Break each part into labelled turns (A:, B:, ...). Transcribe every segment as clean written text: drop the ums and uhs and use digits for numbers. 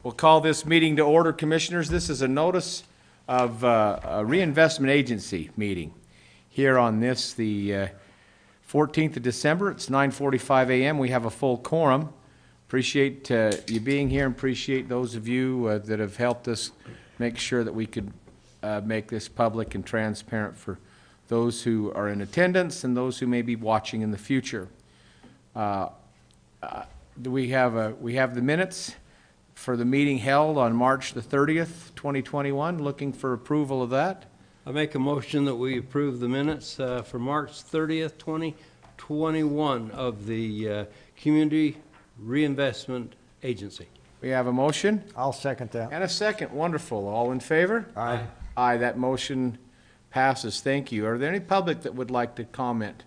A: We'll call this meeting to order, Commissioners. This is a notice of a Reinvestment Agency meeting here on this, the 14th of December. It's 9:45 a.m. We have a full quorum. Appreciate you being here and appreciate those of you that have helped us make sure that we could make this public and transparent for those who are in attendance and those who may be watching in the future. We have the minutes for the meeting held on March the 30th, 2021. Looking for approval of that.
B: I make a motion that we approve the minutes for March 30th, 2021 of the Community Reinvestment Agency.
A: We have a motion.
C: I'll second that.
A: And a second. Wonderful. All in favor?
C: Aye.
A: Aye. That motion passes. Thank you. Are there any public that would like to comment?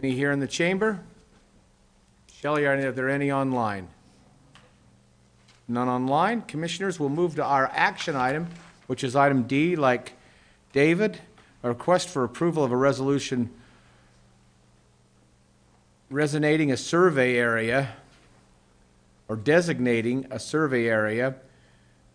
A: Any here in the chamber? Shelley, are there any online? None online. Commissioners, we'll move to our action item, which is item D, like David, a request for approval of a resolution designating a survey area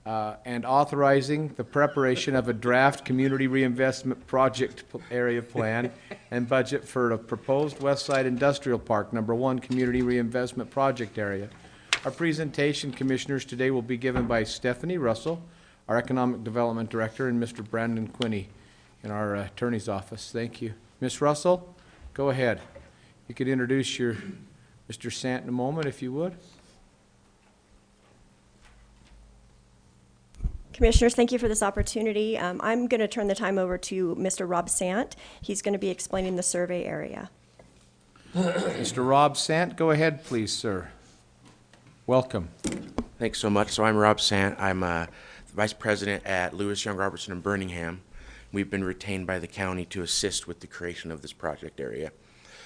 A: and authorizing the preparation of a draft community reinvestment project area plan and budget for a proposed West Side Industrial Park, number 1 community reinvestment project area. Our presentation, Commissioners, today will be given by Stephanie Russell, our Economic Development Director, and Mr. Brandon Quinney in our Attorney's Office. Thank you. Ms. Russell, go ahead. You could introduce your Mr. Sant in a moment, if you would.
D: Commissioners, thank you for this opportunity. I'm going to turn the time over to Mr. Rob Sant. He's going to be explaining the survey area.
A: Mr. Rob Sant, go ahead, please, sir. Welcome.
E: Thanks so much. So I'm Rob Sant. I'm the Vice President at Lewis, Young, Robertson, and Birmingham. We've been retained by the county to assist with the creation of this project area.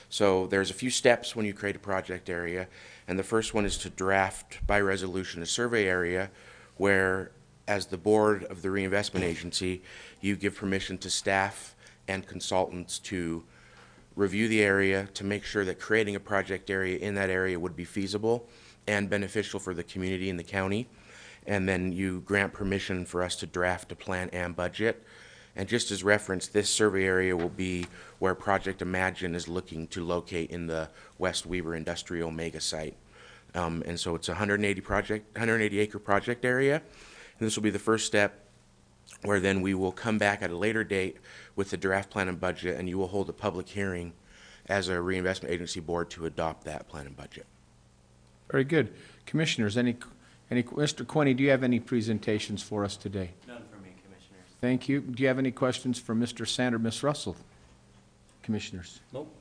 E: So there's a few steps when you create a project area, and the first one is to draft by resolution a survey area where, as the board of the Reinvestment Agency, you give permission to staff and consultants to review the area to make sure that creating a project area in that area would be feasible and beneficial for the community and the county. And then you grant permission for us to draft a plan and budget. And just as reference, this survey area will be where Project Imagine is looking to locate in the West Weaver Industrial Mega Site. And so it's a 180 acre project area. And this will be the first step where then we will come back at a later date with the draft plan and budget, and you will hold a public hearing as a Reinvestment Agency board to adopt that plan and budget.
A: Very good. Commissioners, Mr. Quinney, do you have any presentations for us today?
F: None for me, Commissioners.
A: Thank you. Do you have any questions for Mr. Sant or Ms. Russell? Commissioners?
B: Nope.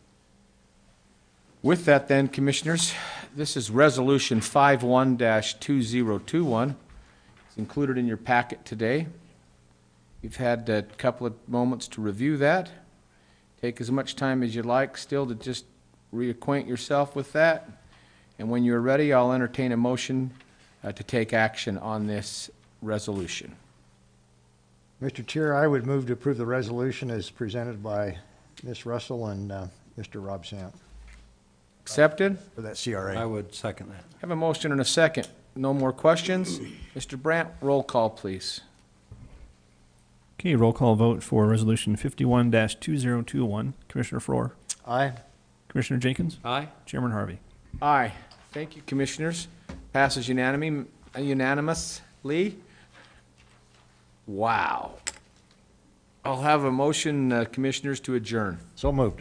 A: With that then, Commissioners, this is Resolution 51-2021. It's included in your packet today. You've had a couple of moments to review that. Take as much time as you like still to just reacquaint yourself with that. And when you're ready, I'll entertain a motion to take action on this resolution.
C: Mr. Chair, I would move to approve the resolution as presented by Ms. Russell and Mr. Rob Sant.
A: Accepted?
C: For that CRA.
B: I would second that.
A: Have a motion and a second. No more questions? Mr. Brandt, roll call, please.
G: Okay, roll call vote for Resolution 51-2021. Commissioner Frohr.
C: Aye.
G: Commissioner Jenkins.
B: Aye.
G: Chairman Harvey.
A: Aye. Thank you, Commissioners. Passes unanimously. Wow. I'll have a motion, Commissioners, to adjourn.
C: So moved.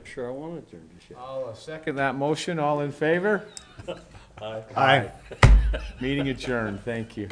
B: Sure, I want to turn to shit.
A: I'll second that motion. All in favor?
B: Aye.
C: Aye.
A: Meeting adjourned. Thank you.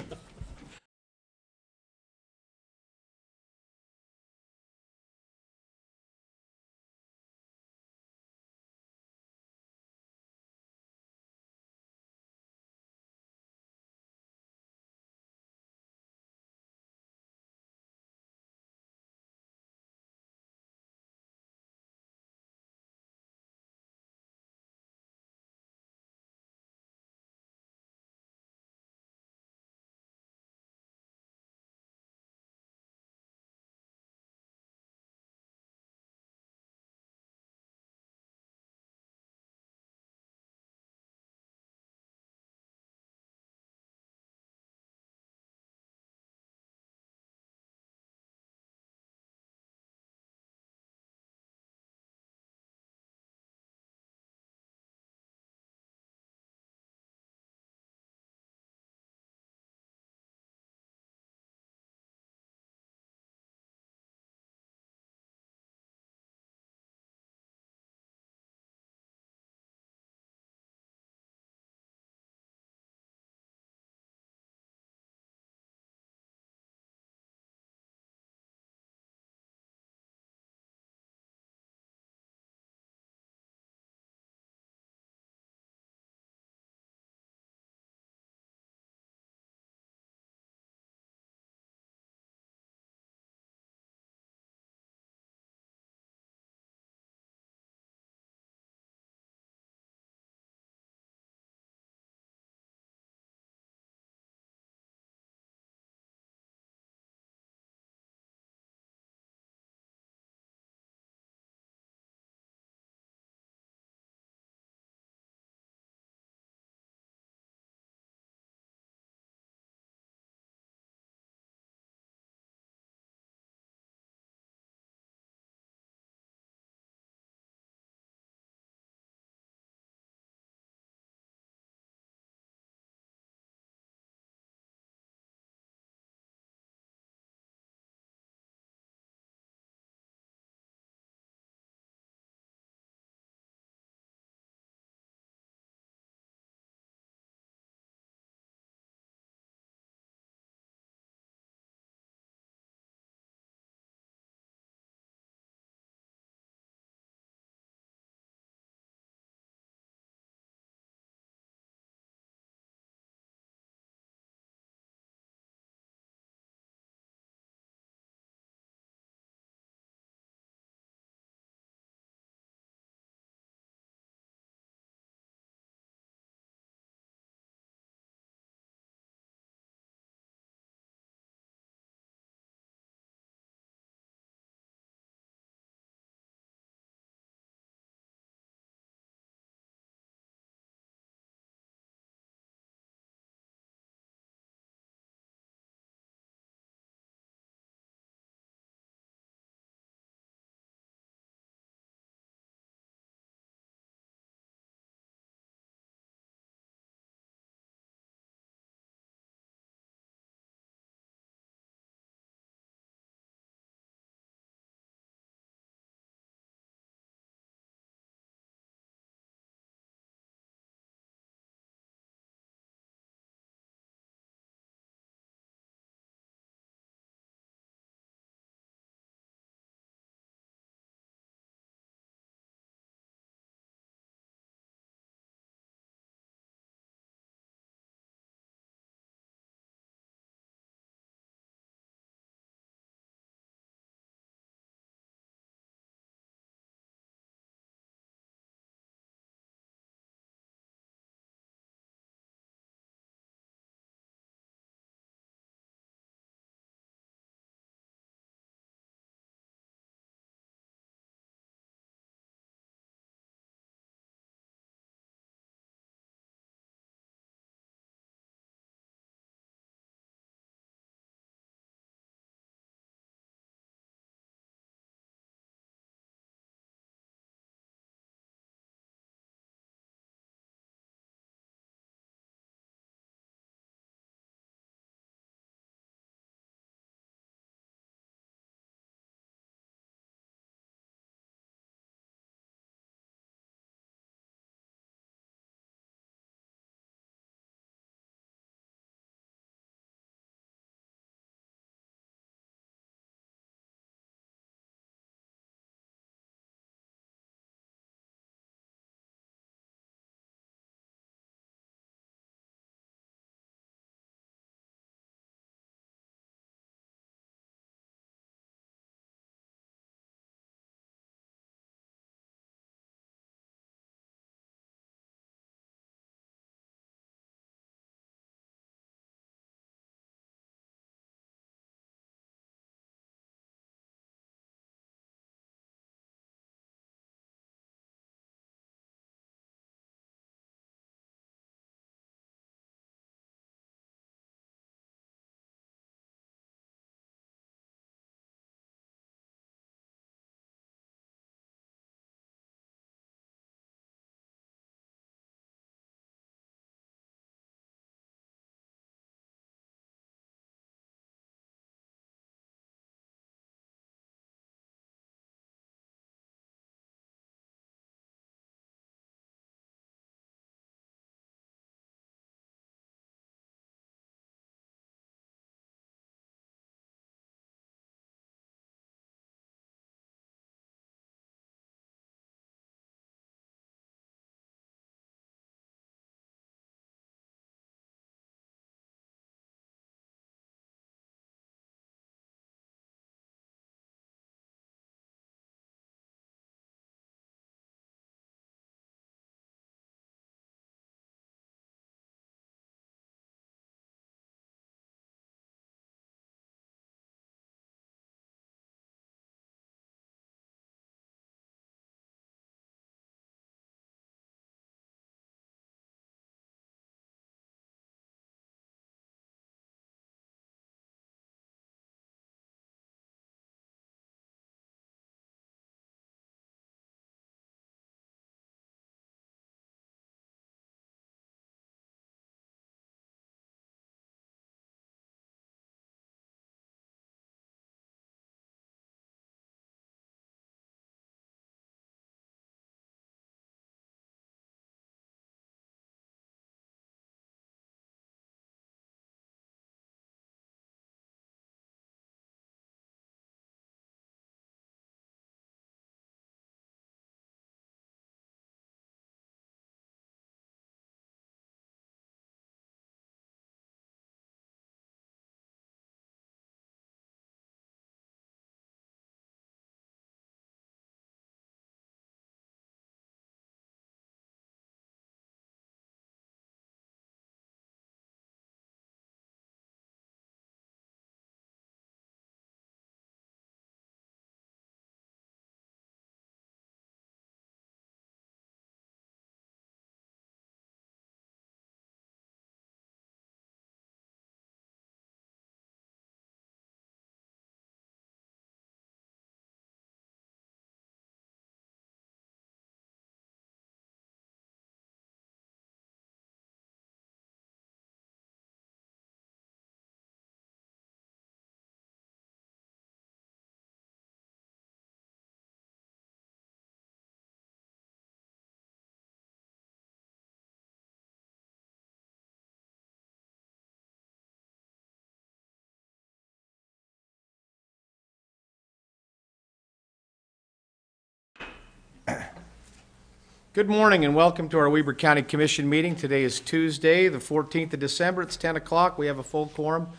A: Good morning and welcome to our Weber County Commission meeting. Today is Tuesday, the 14th of December. It's 10 o'clock. We have a full quorum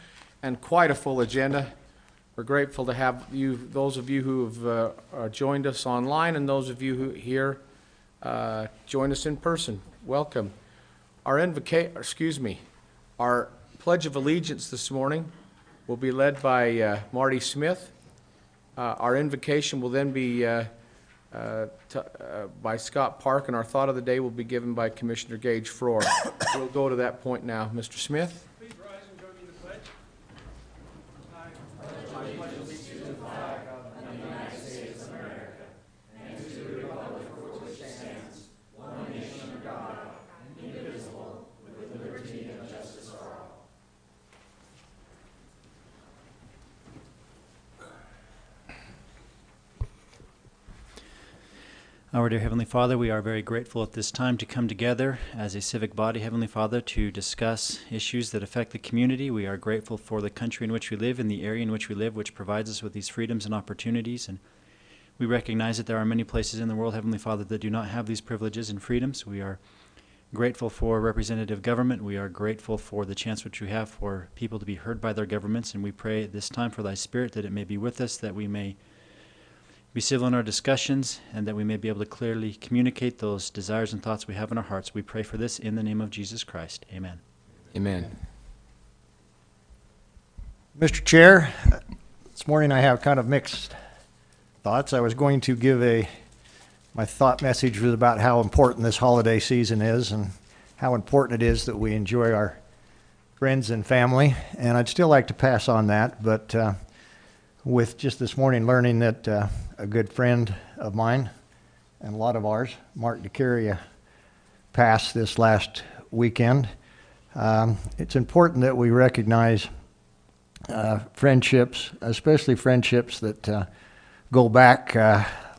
A: and quite a full agenda. We're grateful to have you, those of you who have joined us online and those of you who here join us in person. Welcome. Our Pledge of Allegiance this morning will be led by Marty Smith. Our invocation will then be by Scott Park, and our thought of the day will be given by Commissioner Gage Frohr. We'll go to that point now. Mr. Smith?
F: Please rise and join me in the pledge.
H: Our dear Heavenly Father, we are very grateful at this time to come together as a civic body, Heavenly Father, to discuss issues that affect the community. We are grateful for the country in which we live and the area in which we live, which provides us with these freedoms and opportunities. And we recognize that there are many places in the world, Heavenly Father, that do not have these privileges and freedoms. We are grateful for representative government. We are grateful for the chance which we have for people to be heard by their governments. And we pray at this time for Thy Spirit that it may be with us, that we may be civil in our discussions, and that we may be able to clearly communicate those desires and thoughts we have in our hearts. We pray for this in the name of Jesus Christ. Amen.
A: Amen.
C: Mr. Chair, this morning I have kind of mixed thoughts. I was going to give my thought message was about how important this holiday season is and how important it is that we enjoy our friends and family. And I'd still like to pass on that, but with just this morning learning that a good friend of mine and a lot of ours, Mark DeCaria, passed this last weekend. It's important that we recognize friendships, especially friendships that go back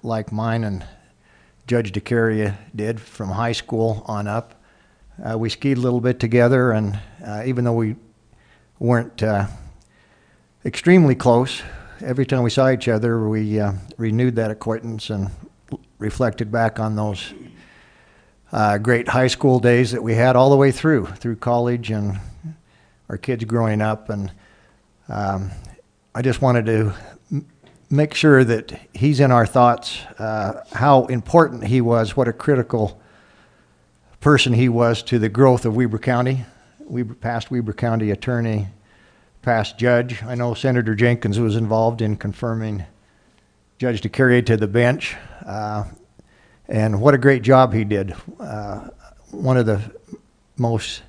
C: like mine and Judge DeCaria did from high school on up. We skied a little bit together, and even though we weren't extremely close, every time we saw each other, we renewed that acquaintance and reflected back on those great high school days that we had all the way through college and our kids growing up. And I just wanted to make sure that he's in our thoughts, how important he was, what a critical person he was to the growth of Weber County, past Weber County attorney, past judge. I know Senator Jenkins was involved in confirming Judge DeCaria to the bench, and what a great job he did. One of the most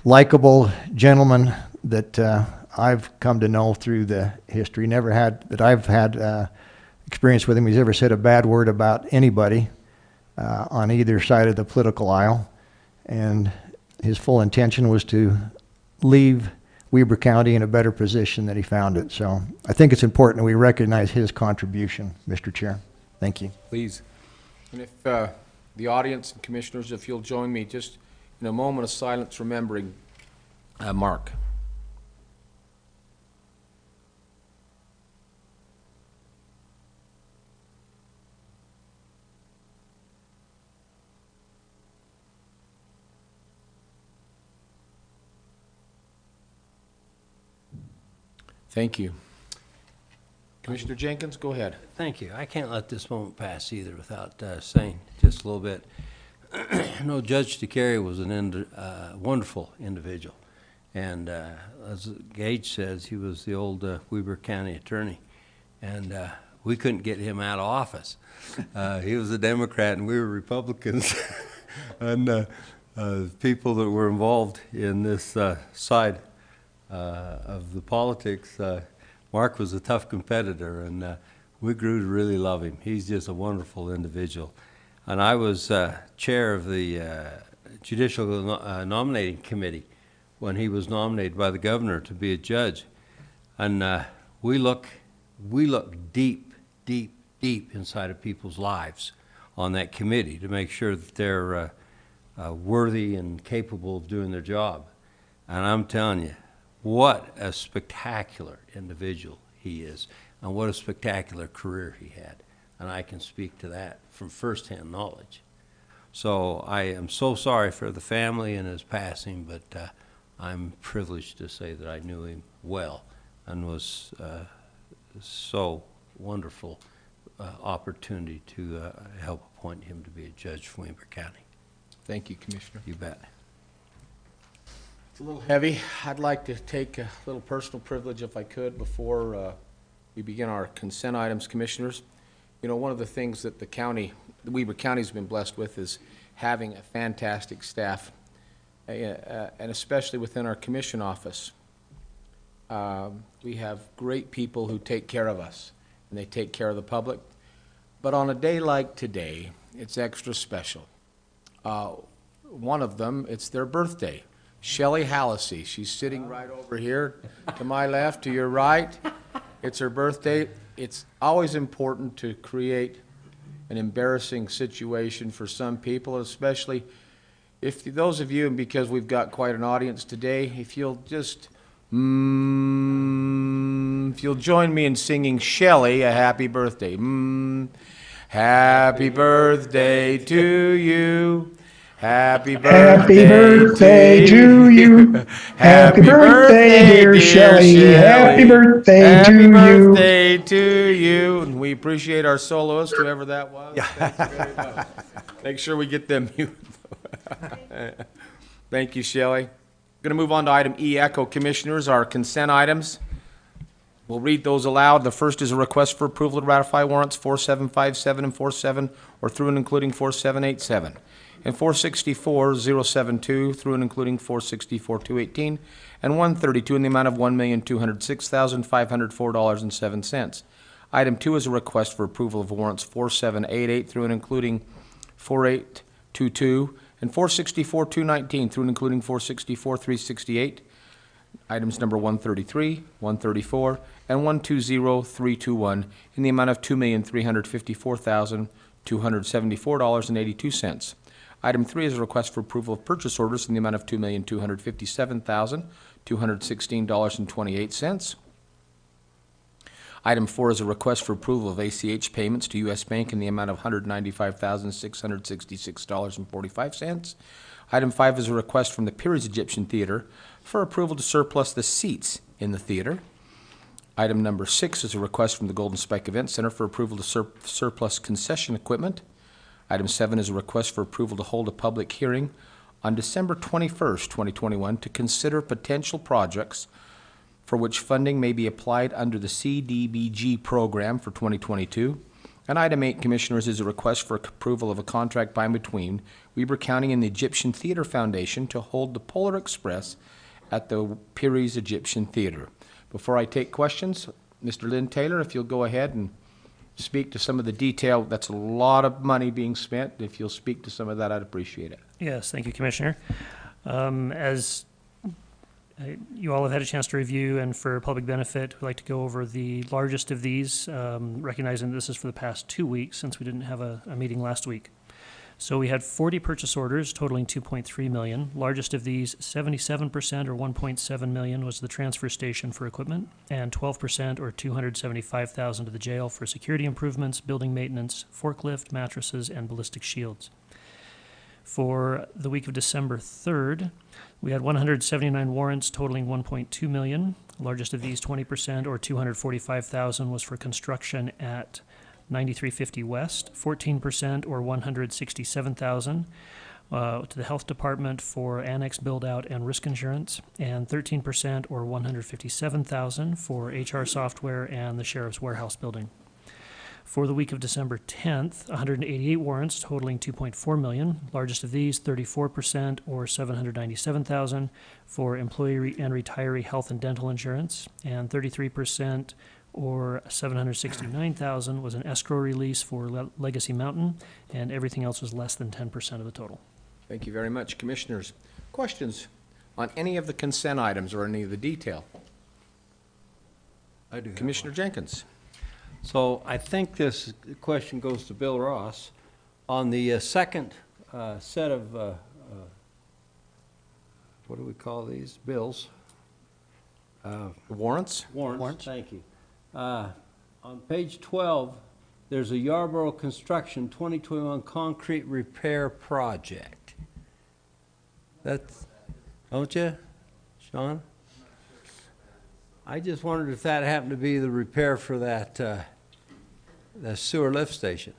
C: likable gentlemen that I've come to know through the history. I've had experience with him. He's never said a bad word about anybody on either side of the political aisle, and his full intention was to leave Weber County in a better position than he found it. So I think it's important that we recognize his contribution, Mr. Chair. Thank you.
A: Please. And if the audience and commissioners, if you'll join me just in a moment of silence remembering Mark. Thank you. Commissioner Jenkins, go ahead.
B: Thank you. I can't let this moment pass either without saying just a little bit. No, Judge DeCaria was a wonderful individual. And as Gage says, he was the old Weber County attorney. And we couldn't get him out of office. He was a Democrat and we were Republicans. And people that were involved in this side of the politics, Mark was a tough competitor, and we grew to really love him. He's just a wonderful individual. And I was chair of the Judicial Nominating Committee when he was nominated by the governor to be a judge. And we look deep, deep, deep inside of people's lives on that committee to make sure that they're worthy and capable of doing their job. And I'm telling you, what a spectacular individual he is, and what a spectacular career he had. And I can speak to that from firsthand knowledge. So I am so sorry for the family and his passing, but I'm privileged to say that I knew him well and was so wonderful opportunity to help appoint him to be a judge for Weber County.
A: Thank you, Commissioner.
B: You bet.
A: It's a little heavy. I'd like to take a little personal privilege, if I could, before we begin our consent items, Commissioners. You know, one of the things that the Weber County's been blessed with is having a fantastic staff, and especially within our commission office. We have great people who take care of us, and they take care of the public. But on a day like today, it's extra special. One of them, it's their birthday. Shelley Hallisey, she's sitting right over here to my left, to your right. It's her birthday. It's always important to create an embarrassing situation for some people, especially if those of you, and because we've got quite an audience today, if you'll just, if you'll join me in singing Shelley a happy birthday. Happy birthday to you. Happy birthday to you.
F: Happy birthday, dear Shelley. Happy birthday to you.
A: Happy birthday to you. And we appreciate our soloist, whoever that was. Thank you very much. Make sure we get them muted. Thank you, Shelley. Going to move on to item E, Echo Commissioners, our consent items. We'll read those aloud. The first is a request for approval to ratify warrants 4757 and 47, or through and including 4787. And 464,072 through and including 464,218 and 132 in the amount of $1,206,504.07. Item 2 is a request for approval of warrants 4788 through and including 4822 and 464,219 through and including 464,368. Items number 133, 134, and 120321 in the amount of $2,354,274.82. Item 3 is a request for approval of purchase orders in the amount of $2,257,216.28. Item 4 is a request for approval of ACH payments to U.S. Bank in the amount of $195,666.45. Item 5 is a request from the Peary's Egyptian Theater for approval to surplus the seats in the theater. Item number 6 is a request from the Golden Spike Event Center for approval to surplus concession equipment. Item 7 is a request for approval to hold a public hearing on December 21st, 2021 to consider potential projects for which funding may be applied under the CDBG program for 2022. And item 8, Commissioners, is a request for approval of a contract by and between Weber County and the Egyptian Theater Foundation to hold the Polar Express at the Peary's Egyptian Theater. Before I take questions, Mr. Lynn Taylor, if you'll go ahead and speak to some of the detail. That's a lot of money being spent. If you'll speak to some of that, I'd appreciate it.
I: Yes, thank you, Commissioner. As you all have had a chance to review, and for public benefit, we'd like to go over the largest of these, recognizing this is for the past 2 weeks since we didn't have a meeting last week. So we had 40 purchase orders totaling $2.3 million. Largest of these, 77% or $1.7 million was the transfer station for equipment, and 12% or $275,000 to the jail for security improvements, building maintenance, forklift, mattresses, and ballistic shields. For the week of December 3rd, we had 179 warrants totaling $1.2 million. Largest of these, 20% or $245,000 was for construction at 9350 West, 14% or $167,000 to the Health Department for annex build-out and risk insurance, and 13% or $157,000 for HR software and the Sheriff's Warehouse building. For the week of December 10th, 188 warrants totaling $2.4 million. Largest of these, 34% or $797,000 for employee and retiree health and dental insurance, and 33% or $769,000 was an escrow release for Legacy Mountain, and everything else was less than 10% of the total.
A: Thank you very much. Commissioners, questions on any of the consent items or any of the detail?
B: I do.
A: Commissioner Jenkins.
B: So I think this question goes to Bill Ross. On the second set of, what do we call these, bills?
A: Warrants?
B: Warrants, thank you. On page 12, there's a Yarborough Construction 2021 concrete repair project. That's, don't you, Sean? I just wondered if that happened to be the repair for that, the sewer lift station.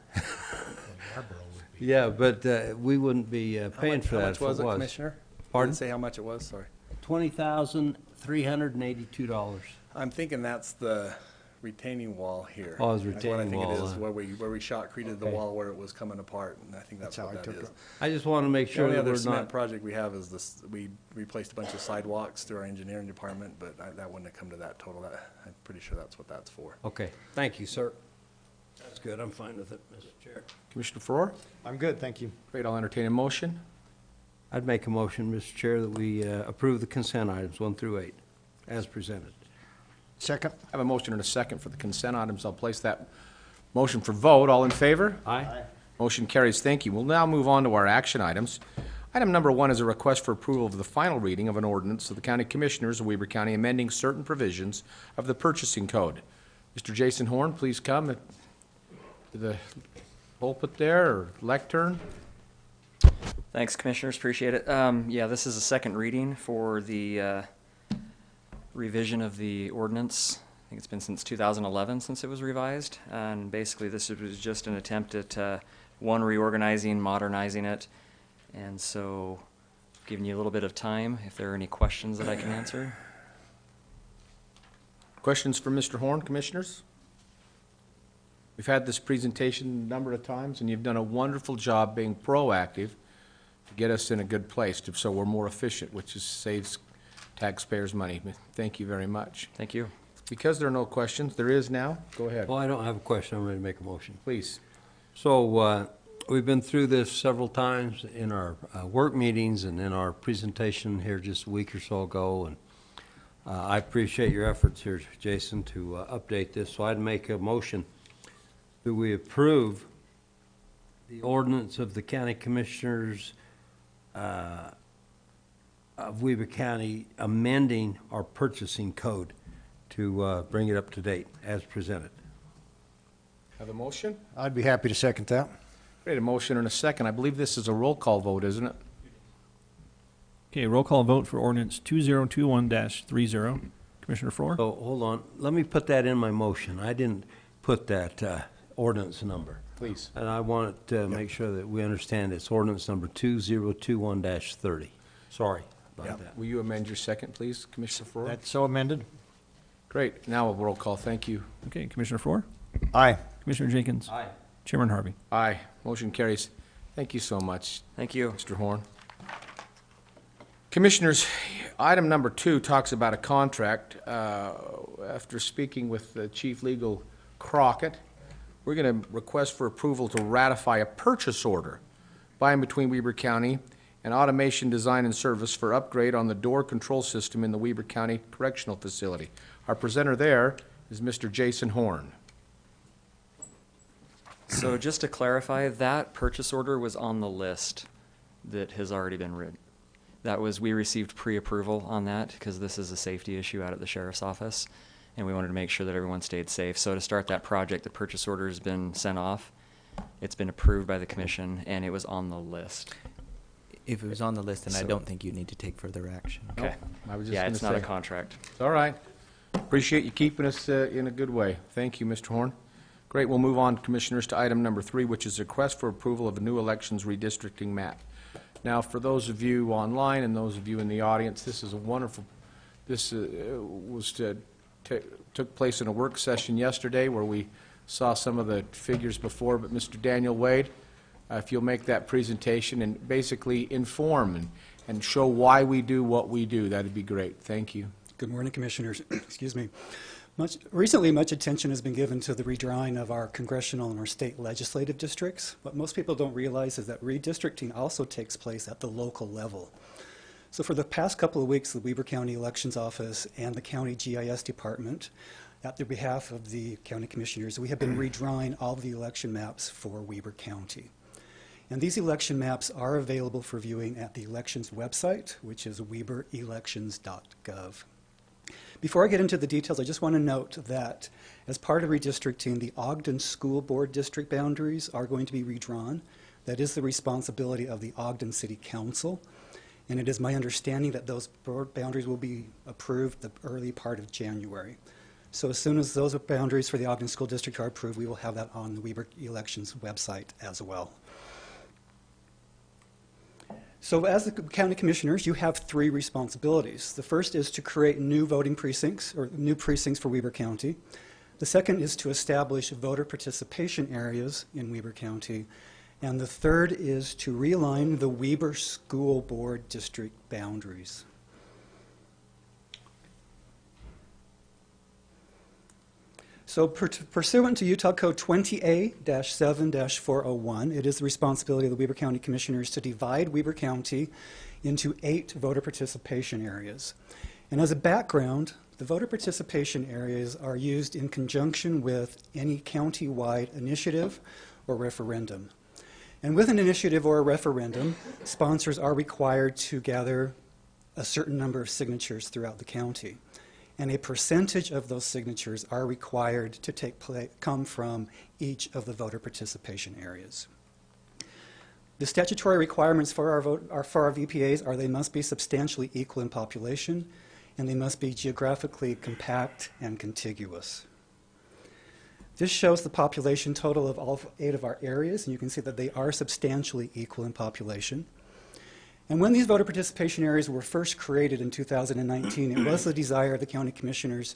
B: Yeah, but we wouldn't be paying for that.
J: How much
B: if it
J: was it, Commissioner?
B: Pardon?
J: Didn't say how much it was, sorry.
B: $20,382.
J: I'm thinking that's the retaining wall here.
B: Oh, it's
J: That's what I
B: retaining
J: think it
B: wall,
J: is,
B: huh?
J: where we shotcreted the
B: Okay.
J: wall where it was coming apart, and I think that's
C: That's how
J: what
C: I
J: that
C: took
J: is.
C: it.
B: I just want to make
J: The
B: sure
J: only
B: that
J: other
B: we're
J: cement
B: not,
J: project we have is this, we replaced a bunch of sidewalks through our engineering department, but that wouldn't have come to that total. I'm pretty sure that's what that's for.
B: okay, thank you, sir. That's good, I'm fine with it, Mr. Chair.
A: Commissioner Farrar?
C: I'm good, thank you.
A: Great, I'll entertain a motion.
B: I'd make a motion, Mr. Chair, that we approve the consent items 1 through 8 as presented.
C: Second?
A: I have a motion and a second for the consent items. I'll place that motion for vote. All in favor?
B: Aye.
A: Motion carries. Thank you. We'll now move on to our action items. Item number 1 is a request for approval of the final reading of an ordinance of the County Commissioners of Weber County amending certain provisions of the purchasing code. Mr. Jason Horn, please come to the pulpit there, or lectern.
K: Thanks, Commissioners, appreciate it. Yeah, this is a second reading for the revision of the ordinance. I think it's been since 2011 since it was revised, and basically this was just an attempt at, one, reorganizing, modernizing it, and so giving you a little bit of time if there are any questions that I can answer.
A: Questions for Mr. Horn, Commissioners? We've had this presentation a number of times, and you've done a wonderful job being proactive to get us in a good place, so we're more efficient, which is saves taxpayers money. Thank you very much.
K: Thank you.
A: Because there are no questions, there is now. Go ahead,
B: Well, I don't have a question, I'm ready to make a motion.
A: please.
B: So, we've been through this several times in our work meetings and in our presentation here just a week or so ago, and I appreciate your efforts here, Jason, to update this. So I'd make a motion that we approve the ordinance of the County Commissioners of Weber County amending our purchasing code to bring it up to date as presented.
A: Have a motion?
C: I'd be happy to second that.
A: Great, a motion and a second. I believe this is a roll call vote, isn't it?
G: Okay, roll call vote for ordinance 2021-30. Commissioner Farrar?
B: So, hold on, let me put that in my motion. I didn't put that ordinance number.
A: Please.
B: And I want to make sure that we understand it's ordinance number 2021-30. Sorry about that.
A: Will you amend your second, please, Commissioner Farrar?
C: That's so amended?
A: Great, now a roll call, thank you.
G: Okay, Commissioner Farrar?
C: Aye.
G: Commissioner Jenkins?
B: Aye.
G: Chairman Harvey?
A: Aye, motion carries. Thank you so much,
K: Thank you.
A: Mr. Horn. Commissioners, item number 2 talks about a contract. After speaking with Chief Legal Crockett, we're going to request for approval to ratify a purchase order by and between Weber County and Automation Design and Service for upgrade on the door control system in the Weber County Correctional Facility. Our presenter there is Mr. Jason Horn.
K: So just to clarify, that purchase order was on the list that has already been written. That was, we received pre-approval on that because this is a safety issue out at the sheriff's office, and we wanted to make sure that everyone stayed safe. So to start that project, the purchase order has been sent off. It's been approved by the commission, and it was on the list.
L: If it was on the list, then I
K: So-
L: don't think you need to take further action.
K: Okay.
A: I was just
K: Yeah,
A: gonna
K: it's not a
A: say.
K: contract.
A: All right. Appreciate you keeping us in a good way. Thank you, Mr. Horn. Great, we'll move on, Commissioners, to item number 3, which is a request for approval of a new elections redistricting map. Now, for those of you online and those of you in the audience, this is a wonderful, this took place in a work session yesterday where we saw some of the figures before, but Mr. Daniel Wade, if you'll make that presentation and basically inform and show why we do what we do, that'd be great. Thank you.
M: Good morning, Commissioners. Excuse me. Recently, much attention has been given to the redrawing of our congressional and our state legislative districts. What most people don't realize is that redistricting also takes place at the local level. So for the past couple of weeks, the Weber County Elections Office and the County GIS Department, at the behalf of the County Commissioners, we have been redrawing all of the election maps for Weber County. And these election maps are available for viewing at the elections website, which is weberelections.gov. Before I get into the details, I just want to note that as part of redistricting, the Ogden School Board district boundaries are going to be redrawn. That is the responsibility of the Ogden City Council. And it is my understanding that those board boundaries will be approved the early part of January. So as soon as those boundaries for the Ogden School District are approved, we will have that on the Weber Elections website as well. So as the county commissioners, you have three responsibilities. The first is to create new voting precincts, or new precincts for Weber County. The second is to establish voter participation areas in Weber County. And the third is to realign the Weber School Board district boundaries. So pursuant to Utah Code 20A-7-401, it is the responsibility of the Weber County Commissioners to divide Weber County into 8 voter participation areas. And as a background, the voter participation areas are used in conjunction with any county-wide initiative or referendum. And with an initiative or a referendum, sponsors are required to gather a certain number of signatures throughout the county. And a percentage of those signatures are required to come from each of the voter participation areas. The statutory requirements for our VPAs are they must be substantially equal in population, and they must be geographically compact and contiguous. This shows the population total of all 8 of our areas, and you can see that they are substantially equal in population. And when these voter participation areas were first created in 2019, it was the desire of the county commissioners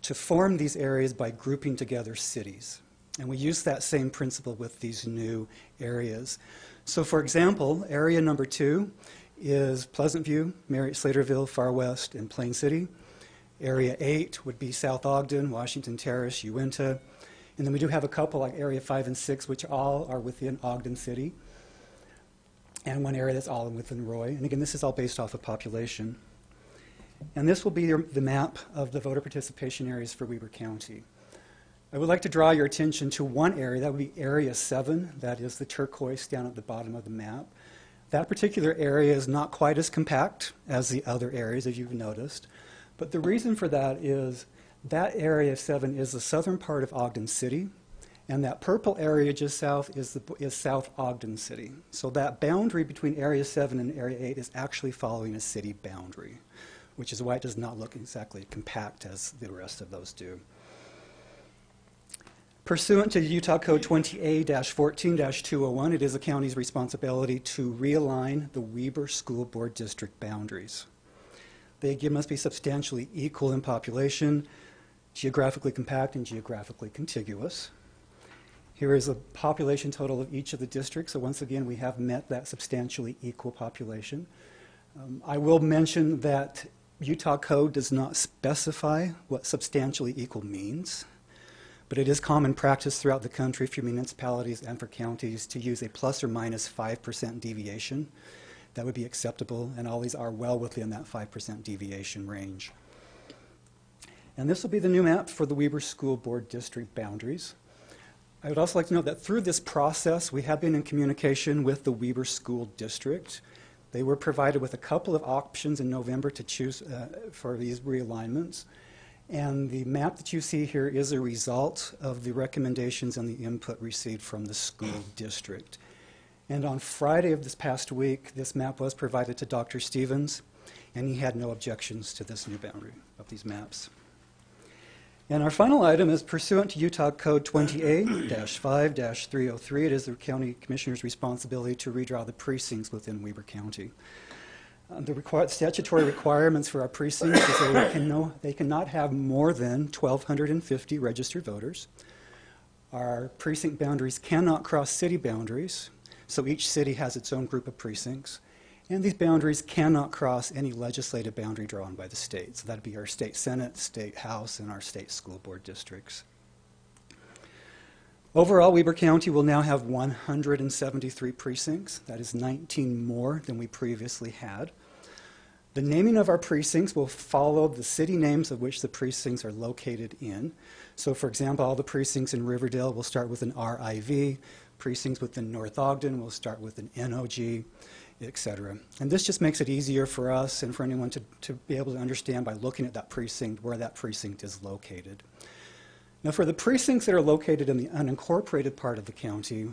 M: to form these areas by grouping together cities. And we use that same principle with these new areas. So for example, area number 2 is Pleasant View, Marriott Slaterville, Far West, and Plain City. Area 8 would be South Ogden, Washington Terrace, Uinta. And then we do have a couple like area 5 and 6, which all are within Ogden City. And one area that's all within Roy. And again, this is all based off of population. And this will be the map of the voter participation areas for Weber County. I would like to draw your attention to one area. That would be Area 7. That is the turquoise down at the bottom of the map. That particular area is not quite as compact as the other areas, as you've noticed. But the reason for that is that Area 7 is the southern part of Ogden City. And that purple area just south is South Ogden City. So that boundary between Area 7 and Area 8 is actually following a city boundary, which is why it does not look exactly compact as the rest of those do. Pursuant to Utah Code 20A-14-201, it is the county's responsibility to realign the Weber School Board district boundaries. They again must be substantially equal in population, geographically compact, and geographically contiguous. Here is a population total of each of the districts. So once again, we have met that substantially equal population. I will mention that Utah Code does not specify what substantially equal means, but it is common practice throughout the country for municipalities and for counties to use a plus or minus 5% deviation. That would be acceptable, and all these are well within that 5% deviation range. And this will be the new map for the Weber School Board district boundaries. I would also like to note that through this process, we have been in communication with the Weber School District. They were provided with a couple of options in November to choose for these realignments. And the map that you see here is a result of the recommendations and the input received from the school district. And on Friday of this past week, this map was provided to Dr. Stevens, and he had no objections to this new boundary of these maps. And our final item is pursuant to Utah Code 20A-5-303. It is the county commissioner's responsibility to redraw the precincts within Weber County. The statutory requirements for our precincts is that they cannot have more than 1,250 registered voters. Our precinct boundaries cannot cross city boundaries, so each city has its own group of precincts. And these boundaries cannot cross any legislative boundary drawn by the state. So that would be our state senate, state house, and our state school board districts. Overall, Weber County will now have 173 precincts. That is 19 more than we previously had. The naming of our precincts will follow the city names of which the precincts are located in. So for example, all the precincts in Riverdale will start with an RIV. Precincts within North Ogden will start with an NOG. etc. And this just makes it easier for us and for anyone to be able to understand by looking at that precinct where that precinct is located. Now, for the precincts that are located in the unincorporated part of the county,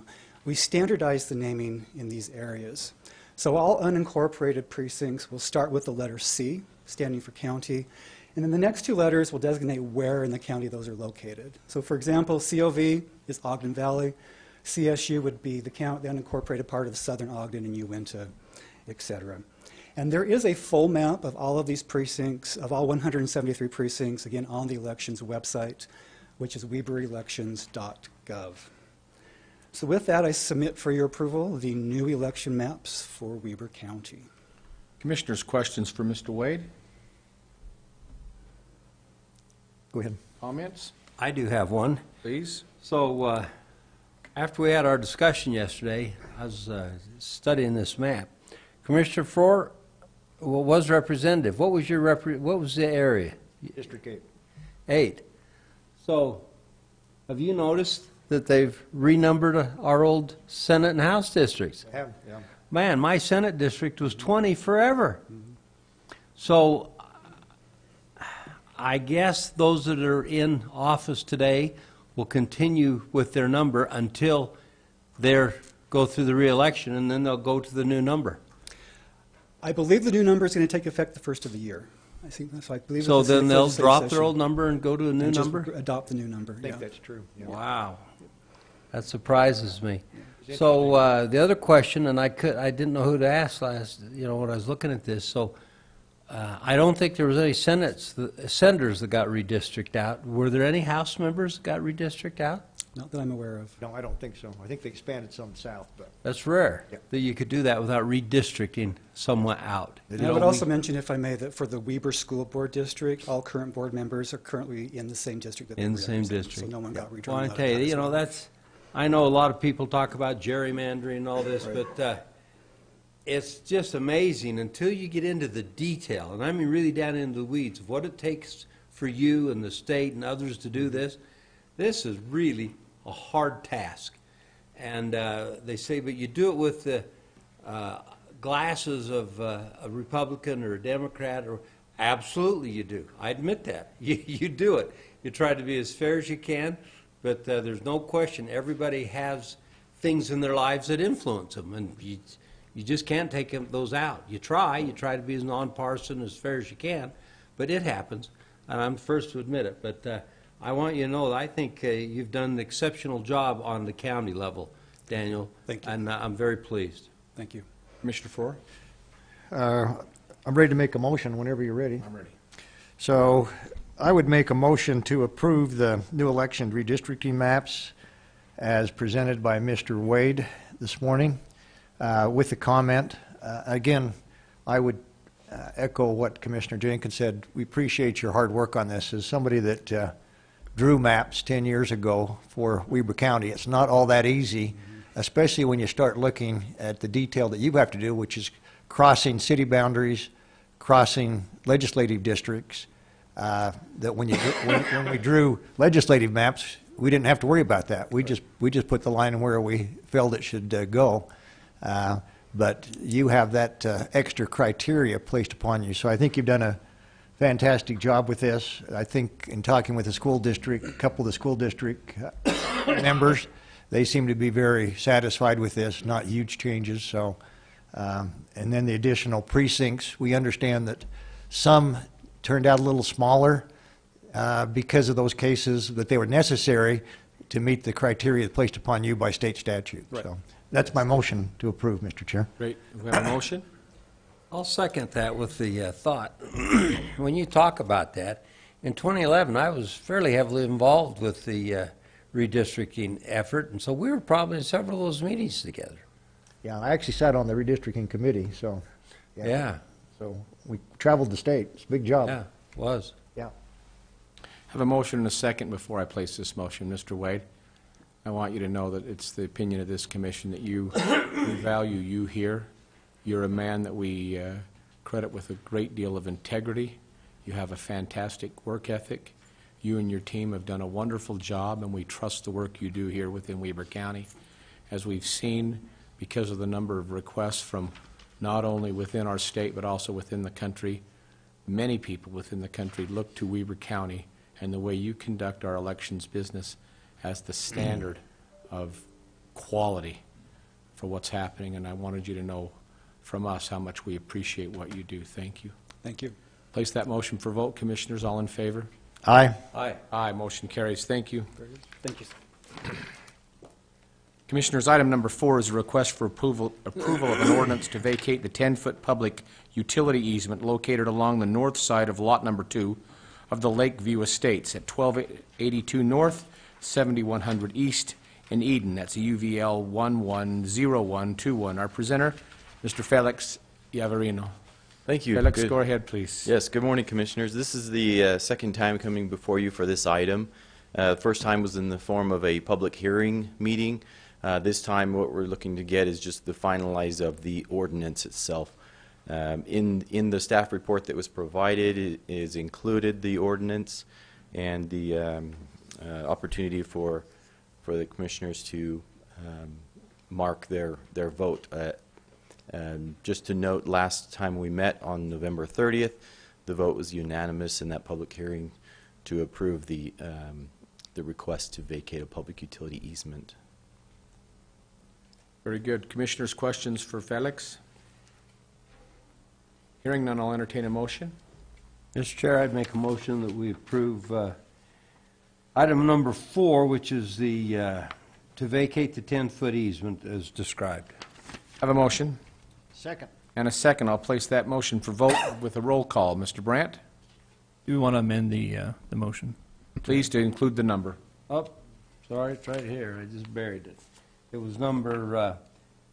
M: we standardize the naming in these areas. So all unincorporated precincts will start with the letter C, standing for county, and then the next two letters will designate where in the county those are located. So for example, COV is Ogden Valley, CSU would be the unincorporated part of southern Ogden and Uinta, etc. And there is a full map of all of these precincts, of all 173 precincts, again, on the elections website, which is weberelections.gov. So with that, I submit for your approval the new election maps for Weber County.
A: Commissioners, questions for Mr. Wade?
C: Go ahead.
A: Comments?
B: I do have one.
A: Please.
B: So after we had our discussion yesterday, I was studying this map. Commissioner Frohr was representative. What was your what was the area?
C: District 8.
B: 8. So have you noticed that they've renumbered our old Senate and House districts?
C: I have, yeah.
B: Man, my Senate district was 20 forever. So I guess those that are in office today will continue with their number until they go through the re-election, and then they'll go to the new number.
M: I believe the new number is going to take effect the first of the year. I think that's. I believe.
B: So then they'll drop
M: session
B: their old number and go to a new
M: and just
B: number?
M: adopt the new number.
C: I think that's true. Yeah.
B: Wow. That surprises me. So the other question, and I didn't know who to ask last, when I was looking at this. So I don't think there was any senators that got redistricted out. Were there any House members that got redistricted out?
M: Not that I'm aware of.
C: No, I don't think so. I think they expanded some south, but
B: That's rare,
C: Yep.
B: that you could do that without redistricting someone out.
M: And I would also mention, if I may, that for the Weber School Board District, all current board members are currently in the same district that they
B: In the same
M: represent,
B: district.
M: So no one got
B: Well,
M: redrawn
B: I
M: out of
B: tell you,
M: that as well.
B: I know a lot of people talk about gerrymandering and all this,
M: Right.
B: but it's just amazing until you get into the detail, and I mean really down into the weeds of what it takes for you and the state and others to do this. This is really a hard task. And they say, but you do it with the glasses of a Republican or a Democrat, or absolutely you do. I admit that. You do it. You try to be as fair as you can, but there's no question everybody has things in their lives that influence them, and you just can't take those out. You try to be as nonpartisan, as fair as you can, but it happens, and I'm the first to admit it. But I want you to know that I think you've done an exceptional job on the county level, Daniel.
M: Thank you.
B: And I'm very pleased.
M: Thank you.
A: Commissioner Frohr?
C: I'm ready to make a motion whenever you're ready.
A: I'm ready.
C: So I would make a motion to approve the new election redistricting maps as presented by Mr. Wade this morning, with the comment. Again, I would echo what Commissioner Jenkins said. We appreciate your hard work on this. As somebody that drew maps 10 years ago for Weber County, it's not all that easy, especially when you start looking at the detail that you have to do, which is crossing city boundaries, crossing legislative districts. That when we drew legislative maps, we didn't have to worry about that. We just put the line where we felt it should go. But you have that extra criteria placed upon you. So I think you've done a fantastic job with this. I think in talking with the school district, a couple of the school district members, they seem to be very satisfied with this, not huge changes. So, and then the additional precincts, we understand that some turned out a little smaller because of those cases, but they were necessary to meet the criteria placed upon you by state statute.
A: Right.
C: So that's my motion to approve, Mr. Chair.
A: Great. We have a motion?
B: I'll second that with the thought. When you talk about that, in 2011, I was fairly heavily involved with the redistricting effort, and so we were probably in several of those meetings together.
C: Yeah, I actually sat on the redistricting committee, so.
B: Yeah.
C: So we traveled the state. It's a big job.
B: Yeah, was.
C: Yeah.
A: I have a motion and a second before I place this motion. Mr. Wade, I want you to know that it's the opinion of this commission that we value you here. You're a man that we credit with a great deal of integrity. You have a fantastic work ethic. You and your team have done a wonderful job, and we trust the work you do here within Weber County. As we've seen, because of the number of requests from not only within our state, but also within the country. Many people within the country look to Weber County and the way you conduct our elections business as the standard of quality for what's happening, and I wanted you to know from us how much we appreciate what you do. Thank you.
M: Thank you.
A: Place that motion for vote. Commissioners, all in favor?
C: Aye.
A: Aye. Aye. Motion carries. Thank you.
M: Thank you.
A: Commissioners, item number 4 is a request for approval of an ordinance to vacate the 10-foot public utility easement located along the north side of lot number 2 of the Lakeview Estates at 1282 North, 7100 East in Eden. That's UVL 110121. Our presenter, Mr. Felix Yavarino.
N: Thank you.
A: Felix, go ahead, please.
N: Yes, good morning, Commissioners. This is the second time coming before you for this item. The first time was in the form of a public hearing meeting. This time what we're looking to get is just the finalize of the ordinance itself. In the staff report that was provided, it is included the ordinance and the opportunity for the Commissioners to mark their vote. Just to note, last time we met on November 30th, the vote was unanimous in that public hearing to approve the request to vacate a public utility easement.
A: Very good. Commissioners, questions for Felix? Hearing none, I'll entertain a motion.
B: Mr. Chair, I'd make a motion that we approve item number 4, which is the to vacate the 10-foot easement as described.
A: Have a motion
C: Second.
A: and a second. I'll place that motion for vote with a roll call. Mr. Brandt,
G: Do we want to amend the motion?
A: please to include the number.
B: Oh, sorry, it's right here. I just buried it. It was number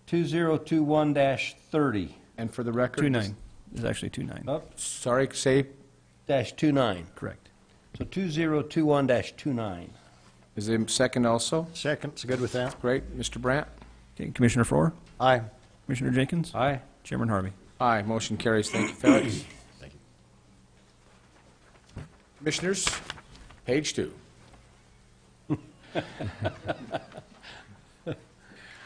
B: 2021-30.
A: And for the record?
G: 29. It's actually 29.
B: Oh,
A: Sorry, say,
B: -29.
G: Correct.
B: So 2021-29.
A: is there a second also?
C: Second's good with that.
A: Great. Mr. Brandt?
G: Okay, Commissioner Faur,
C: Aye.
G: Commissioner Jenkins,
B: Aye.
G: Chairman Harvey.
A: Aye. Motion carries. Thank you, Felix.
N: Thank you.
A: Commissioners, page 2.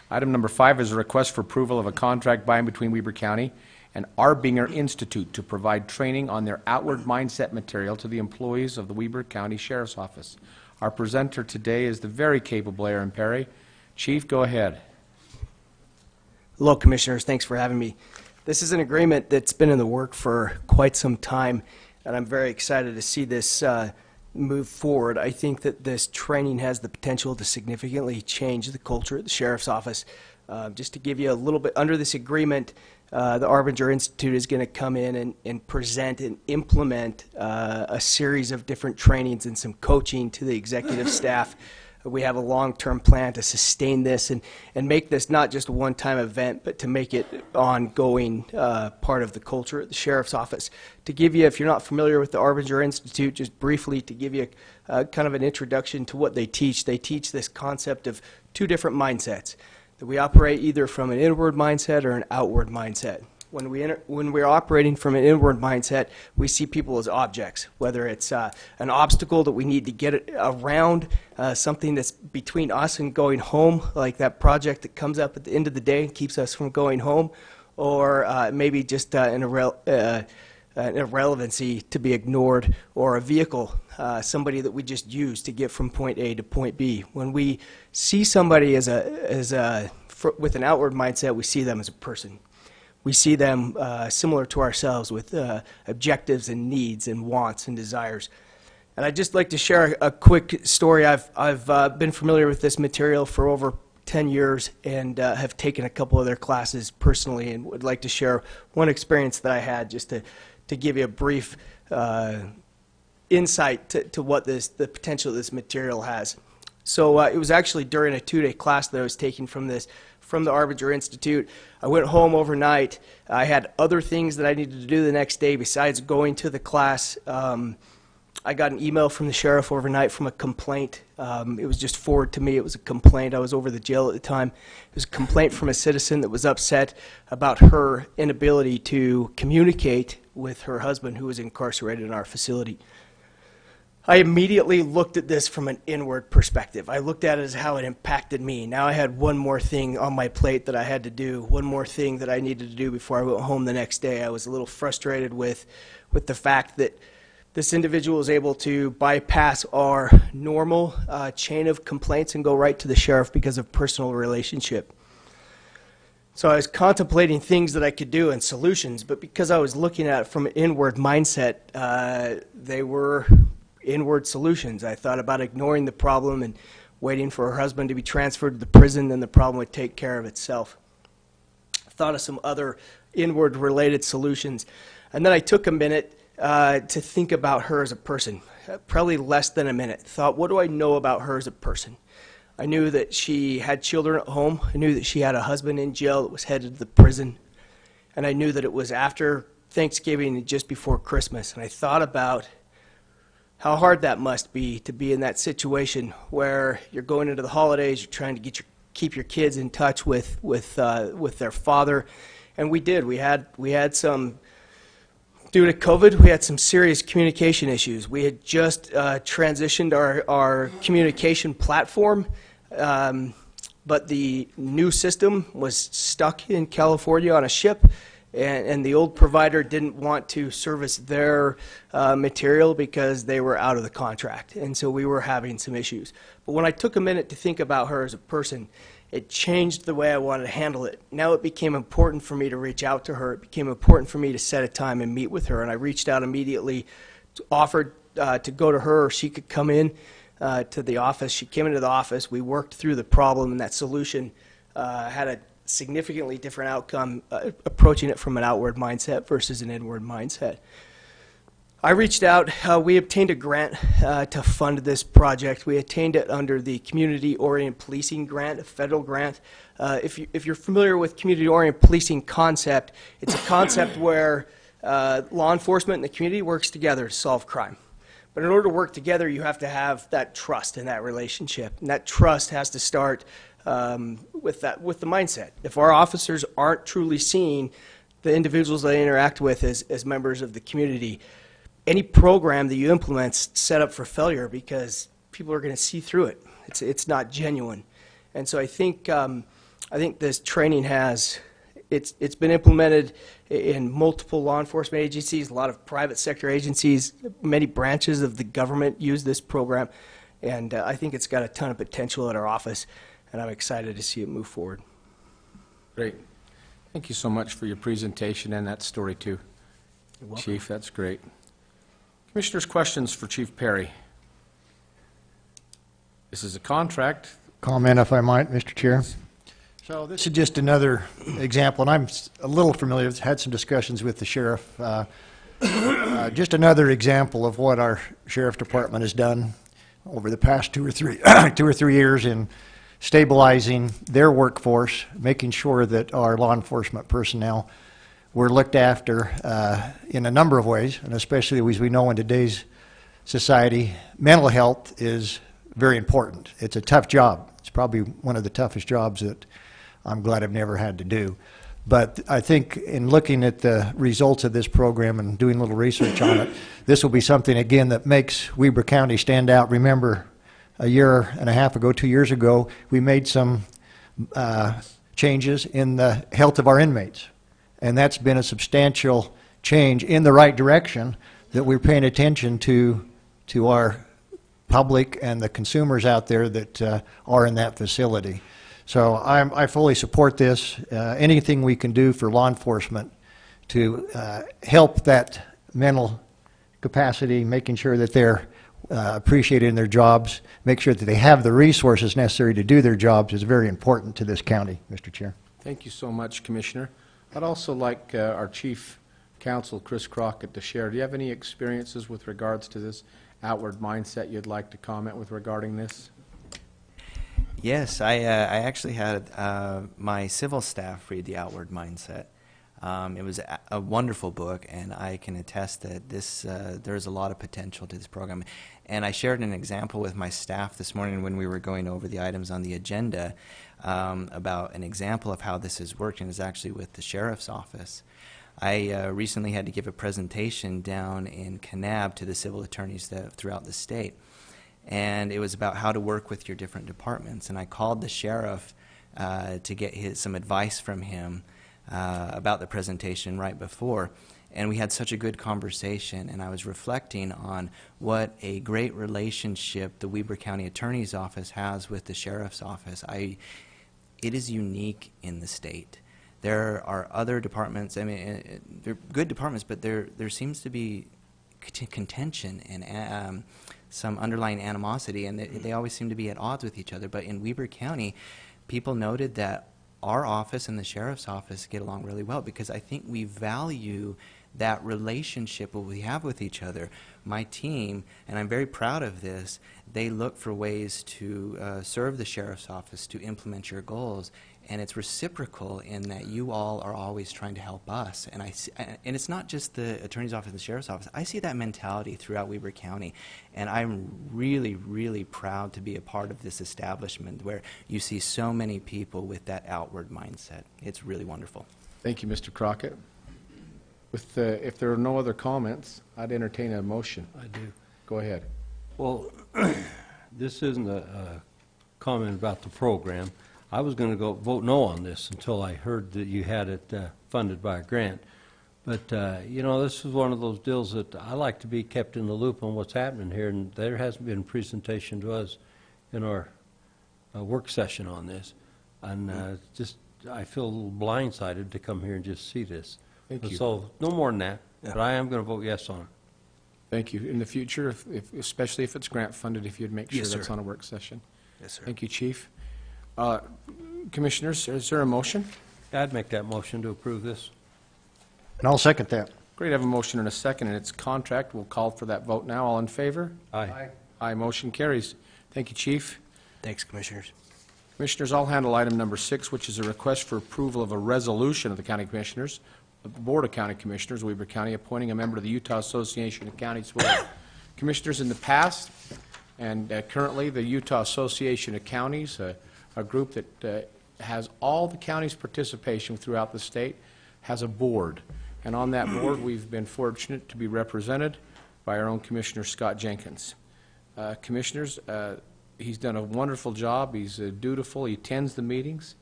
A: Item number 5 is a request for approval of a contract by and between Weber County and Arbinger Institute to provide training on their outward mindset material to the employees of the Weber County Sheriff's Office. Our presenter today is the very capable Aaron Perry. Chief, go ahead.
O: Hello, Commissioners. Thanks for having me. This is an agreement that's been in the work for quite some time, and I'm very excited to see this move forward. I think that this training has the potential to significantly change the culture at the Sheriff's Office. Just to give you a little bit, under this agreement, the Arbinger Institute is going to come in and present and implement a series of different trainings and some coaching to the executive staff. We have a long-term plan to sustain this and make this not just a one-time event, but to make it ongoing part of the culture at the Sheriff's Office. To give you, if you're not familiar with the Arbinger Institute, just briefly to give you kind of an introduction to what they teach this concept of 2 different mindsets. That we operate either from an inward mindset or an outward mindset. When we're operating from an inward mindset, we see people as objects, whether it's an obstacle that we need to get around, something that's between us and going home, like that project that comes up at the end of the day and keeps us from going home, or maybe just an irrelevancy to be ignored, or a vehicle, somebody that we just use to get from point A to point B. When we see somebody with an outward mindset, we see them as a person. We see them similar to ourselves with objectives and needs and wants and desires. And I'd just like to share a quick story. I've been familiar with this material for over 10 years and have taken a couple of their classes personally, and would like to share one experience that I had just to give you a brief insight to what the potential this material has. So it was actually during a 2-day class that I was taking from the Arbinger Institute. I went home overnight. I had other things that I needed to do the next day besides going to the class. I got an email from the sheriff overnight from a complaint. It was just forwarded to me. It was a complaint. I was over the jail at the time. It was a complaint from a citizen that was upset about her inability to communicate with her husband, who was incarcerated in our facility. I immediately looked at this from an inward perspective. I looked at it as how it impacted me. Now I had one more thing on my plate that I had to do, one more thing that I needed to do before I went home the next day. I was a little frustrated with the fact that this individual was able to bypass our normal chain of complaints and go right to the sheriff because of personal relationship. So I was contemplating things that I could do and solutions, but because I was looking at it from an inward mindset, they were inward solutions. I thought about ignoring the problem and waiting for her husband to be transferred to the prison, then the problem would take care of itself. I thought of some other inward related solutions. And then I took a minute to think about her as a person, probably less than a minute. Thought, what do I know about her as a person? I knew that she had children at home. I knew that she had a husband in jail that was headed to the prison. And I knew that it was after Thanksgiving and just before Christmas. And I thought about how hard that must be to be in that situation where you're going into the holidays, you're trying to keep your kids in touch with their father, and we did. We had some, due to COVID, we had some serious communication issues. We had just transitioned our communication platform, but the new system was stuck in California on a ship. And the old provider didn't want to service their material because they were out of the contract. And so we were having some issues. But when I took a minute to think about her as a person, it changed the way I wanted to handle it. Now it became important for me to reach out to her. It became important for me to set a time and meet with her. And I reached out immediately, offered to go to her, or she could come in to the office. She came into the office. We worked through the problem, and that solution had a significantly different outcome, approaching it from an outward mindset versus an inward mindset. I reached out. We obtained a grant to fund this project. We attained it under the Community-Oriented Policing Grant, a federal grant. If you're familiar with Community-Oriented Policing concept, it's a concept where law enforcement and the community works together to solve crime. But in order to work together, you have to have that trust in that relationship. And that trust has to start with the mindset. If our officers aren't truly seeing the individuals they interact with as members of the community, any program that you implement is set up for failure because people are going to see through it. It's not genuine. And so I think this training it's been implemented in multiple law enforcement agencies, a lot of private sector agencies, many branches of the government use this program, and I think it's got a ton of potential at our office. And I'm excited to see it move forward.
A: Great. Thank you so much for your presentation and that story, too. Chief, that's great. Commissioners, questions for Chief Perry? This is a contract.
C: Comment, if I might, Mr. Chair. So this is just another example, and I'm a little familiar, I've had some discussions with the sheriff. Just another example of what our sheriff department has done over the past 2 or 3 years in stabilizing their workforce, making sure that our law enforcement personnel were looked after in a number of ways, and especially as we know in today's society, mental health is very important. It's a tough job. It's probably one of the toughest jobs that I'm glad I've never had to do. But I think in looking at the results of this program and doing a little research on it, this will be something, again, that makes Weber County stand out. Remember, a year and a half ago, 2 years ago, we made some changes in the health of our inmates. And that's been a substantial change in the right direction, that we're paying attention to our public and the consumers out there that are in that facility. So I fully support this. Anything we can do for law enforcement to help that mental capacity, making sure that they're appreciated in their jobs, make sure that they have the resources necessary to do their jobs is very important to this county, Mr. Chair.
A: Thank you so much, Commissioner. I'd also like our Chief Counsel, Chris Crockett, to share. Do you have any experiences with regards to this outward mindset you'd like to comment with regarding this?
L: Yes, I actually had my civil staff read The Outward Mindset. It was a wonderful book, and I can attest that there's a lot of potential to this program. And I shared an example with my staff this morning when we were going over the items on the agenda about an example of how this has worked, and it's actually with the sheriff's office. I recently had to give a presentation down in Kanab to the civil attorneys throughout the state. And it was about how to work with your different departments. And I called the sheriff to get some advice from him about the presentation right before. And we had such a good conversation, and I was reflecting on what a great relationship the Weber County Attorney's Office has with the Sheriff's Office. It is unique in the state. There are other departments, I mean, they're good departments, but there seems to be contention and some underlying animosity, and they always seem to be at odds with each other. But in Weber County, people noted that our office and the Sheriff's Office get along really well because I think we value that relationship we have with each other. My team, and I'm very proud of this, they look for ways to serve the Sheriff's Office to implement your goals, and it's reciprocal in that you all are always trying to help us. And and it's not just the Attorney's Office and the Sheriff's Office. I see that mentality throughout Weber County, and I'm really, really proud to be a part of this establishment where you see so many people with that outward mindset. It's really wonderful.
A: Thank you, Mr. Crockett. If there are no other comments, I'd entertain a motion.
B: I do.
A: Go ahead.
B: Well, this isn't a comment about the program. I was going to go vote no on this until I heard that you had it funded by a grant. But, you know, this is one of those deals that I like to be kept in the loop on what's happening here, and there hasn't been a presentation to us in our work session on this. And I feel a little blindsided to come here and just see this.
A: Thank you.
B: So, no more than that, but I am going to vote yes on it.
A: Thank you. In the future, especially if it's grant funded, if you'd make sure
O: Yes,
A: that's
O: sir.
A: on a work session.
O: Yes, sir.
A: Thank you, Chief. Commissioners, is there a motion?
B: I'd make that motion to approve this.
C: And I'll second that.
A: Great, I have a motion and a second, and it's contract. We'll call for that vote now. All in favor?
B: Aye.
A: Aye, motion carries. Thank you, Chief.
O: Thanks, Commissioners.
A: Commissioners, I'll handle item number 6, which is a request for approval of a resolution of the County Commissioners, of the Board of County Commissioners, Weber County, appointing a member of the Utah Association of Counties Board. Commissioners, in the past and currently, the Utah Association of Counties, a group that has all the counties' participation throughout the state, has a board. And on that board, we've been fortunate to be represented by our own Commissioner, Scott Jenkins. Commissioners, he's done a wonderful job. He's dutiful. He attends the meetings.